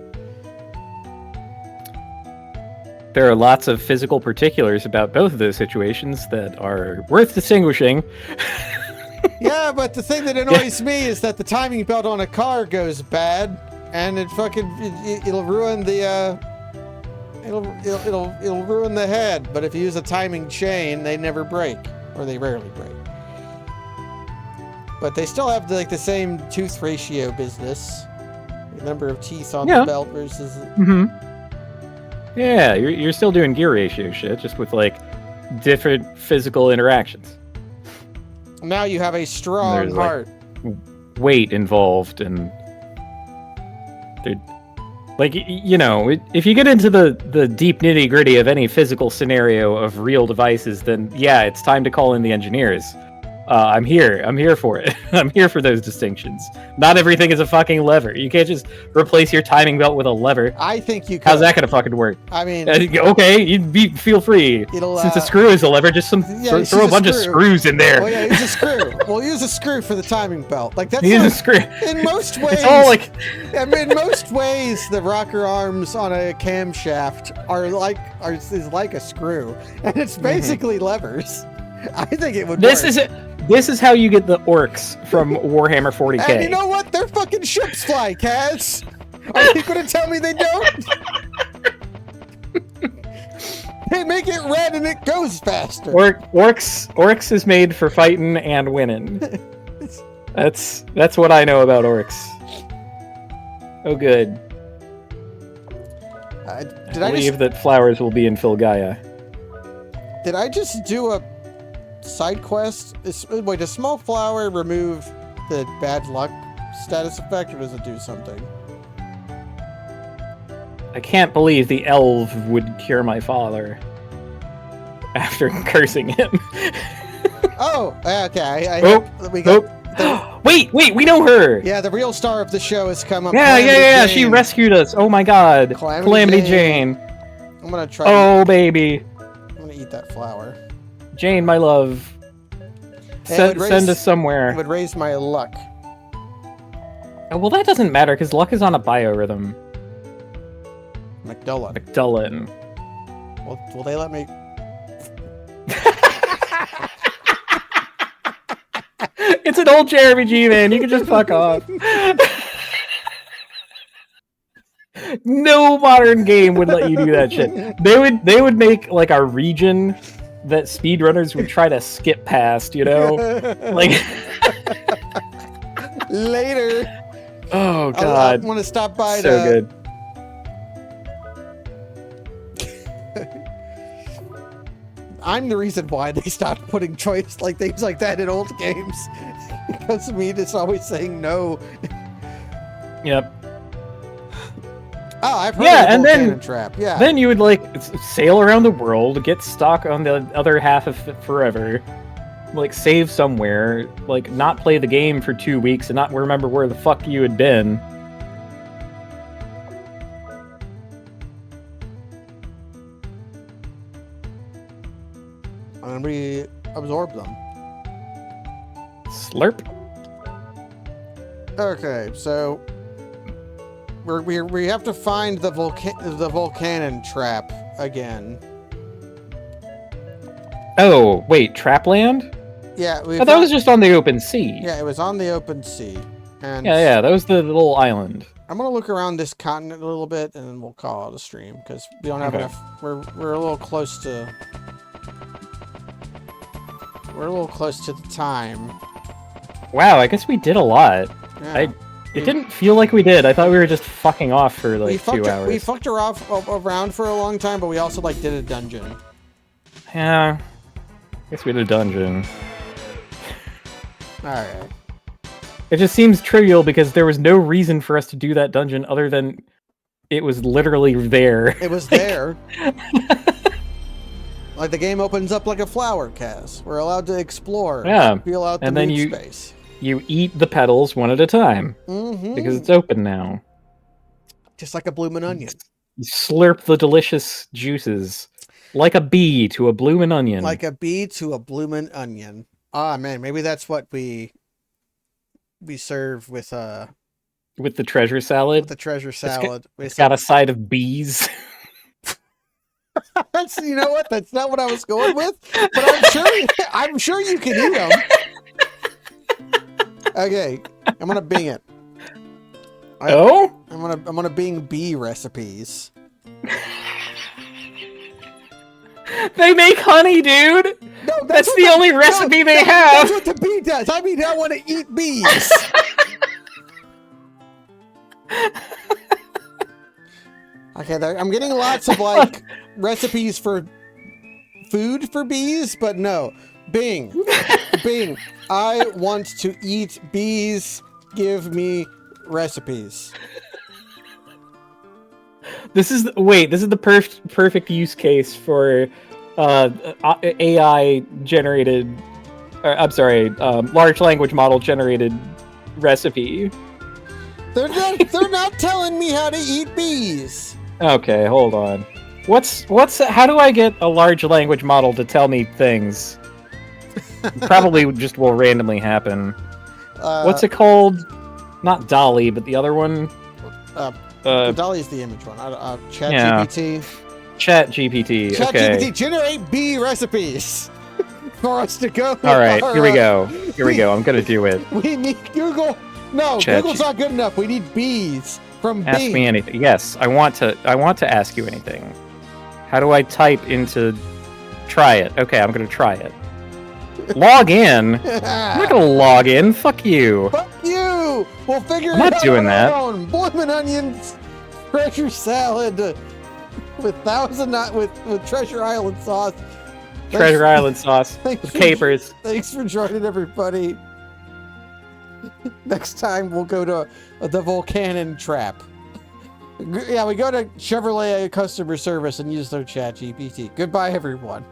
There are lots of physical particulars about both of those situations that are worth distinguishing. Yeah, but the thing that annoys me is that the timing belt on a car goes bad, and it'll ruin the it'll ruin the head. But if you use a timing chain, they never break, or they rarely break. But they still have the same tooth ratio business. The number of teeth on the belt versus. Mm-hmm. Yeah, you're still doing gear ratio shit, just with like different physical interactions. Now you have a strong heart. Weight involved, and like, you know, if you get into the deep nitty gritty of any physical scenario of real devices, then yeah, it's time to call in the engineers. I'm here for it. I'm here for those distinctions. Not everything is a fucking lever. You can't just replace your timing belt with a lever. I think you could. How's that gonna fucking work? I mean, okay, feel free. Since a screw is a lever, just throw a bunch of screws in there. Oh yeah, use a screw. We'll use a screw for the timing belt. Like that's use a screw. In most ways, it's all like. I mean, in most ways, the rocker arms on a camshaft is like a screw, and it's basically levers. I think it would. This is how you get the orcs from Warhammer 40k. And you know what? Their fucking ships fly, Kaz. Are you going to tell me they don't? They make it red and it goes faster. Orcs is made for fighting and winning. That's what I know about orcs. Oh, good. I believe that flowers will be in Filgaia. Did I just do a side quest? Wait, does small flower remove the bad luck status effect, or does it do something? I can't believe the elf would cure my father after cursing him. Oh, okay. Wait, we know her. Yeah, the real star of the show has come up. Yeah. She rescued us. Oh my god. Calamity Jane. I'm gonna try. Oh, baby. I'm gonna eat that flower. Jane, my love, send us somewhere. It would raise my luck. Oh, well, that doesn't matter, because luck is on a biorhythm. McDullen. Will they let me... It's an old Jeremy G, man. You can just fuck off. No modern game would let you do that shit. They would make, like, a region that speedrunners would try to skip past, you know? Like... Later. Oh, God. I want to stop by so good. I'm the reason why they stopped putting choice like things like that in old games. Because of me just always saying no. Yep. Oh, I've heard Yeah, of the and volcano then trap. Yeah. then you would like Volcano then trap. then you would like sail around the world, get stuck on the other half of it forever, like save somewhere, like not play the game for 2 weeks and not remember where the fuck you had been. And we absorb them. Slurp. Okay, so we have to find the volcano trap again. Oh, wait, Trapland? Yeah, Oh, that was just on the open sea. Yeah, it was on the open sea. And Yeah, that was the little island. I'm gonna look around this continent a little bit, and then we'll call it a stream because we don't have enough. We're a little close to. We're a little close to the time. Wow, I guess we did a lot. Yeah. It didn't feel like we did. I thought we were just fucking off for like 2 hours. We fucked her off around for a long time, but we also like did a dungeon. Yeah, I guess we did a dungeon. All right. It just seems trivial because there was no reason for us to do that dungeon other than it was literally there. It was there. Like the game opens up like a flower, Kaz. We're allowed to explore. Yeah. Feel out the And then mood space. You eat the petals one at a time. Mm-hmm. Because it's open now. Just like a bloomin' onion. You slurp the delicious juices. Like a bee to a bloomin' onion. Like a bee to a bloomin' onion. Ah, man, maybe that's what we serve with the treasure salad. With the treasure salad. It's got a side of bees. That's, you know what? That's not what I was going with. But I'm sure you can eat them. Okay, I'm gonna Bing it. I'm gonna Bing bee recipes. They make honey, dude. No, that's the only recipe they have. That's what the bee does. I mean, I want to eat bees. Okay, I'm getting lots of like recipes for food for bees, but no. Bing. Bing. I want to eat bees. Give me recipes. This is the perfect use case for AI generated. I'm sorry, large language model generated recipe. They're not telling me how to eat bees. Okay, hold on. How do I get a large language model to tell me things? Probably just will randomly happen. What's it called? Not Dolly, but the other one. Dolly's the image one. ChatGPT. ChatGPT. Okay. ChatGPT, generate bee recipes for us to go. All right, here we go. Here we go. I'm gonna do it. We need Google. No, Google's not good enough. We need bees from Ask bee. me anything. Yes, I want to ask you anything. How do I type into try it? Okay, I'm gonna try it. Log in? I'm not gonna log in. Fuck you. Fuck you. We'll figure it out. I'm not doing that. Bloomin' onions, treasure salad with Treasure Island sauce. Treasure Island sauce with capers. Thanks for joining, everybody. Next time we'll go to the volcano trap. Yeah, we go to Chevrolet customer service and use their ChatGPT. Goodbye, everyone.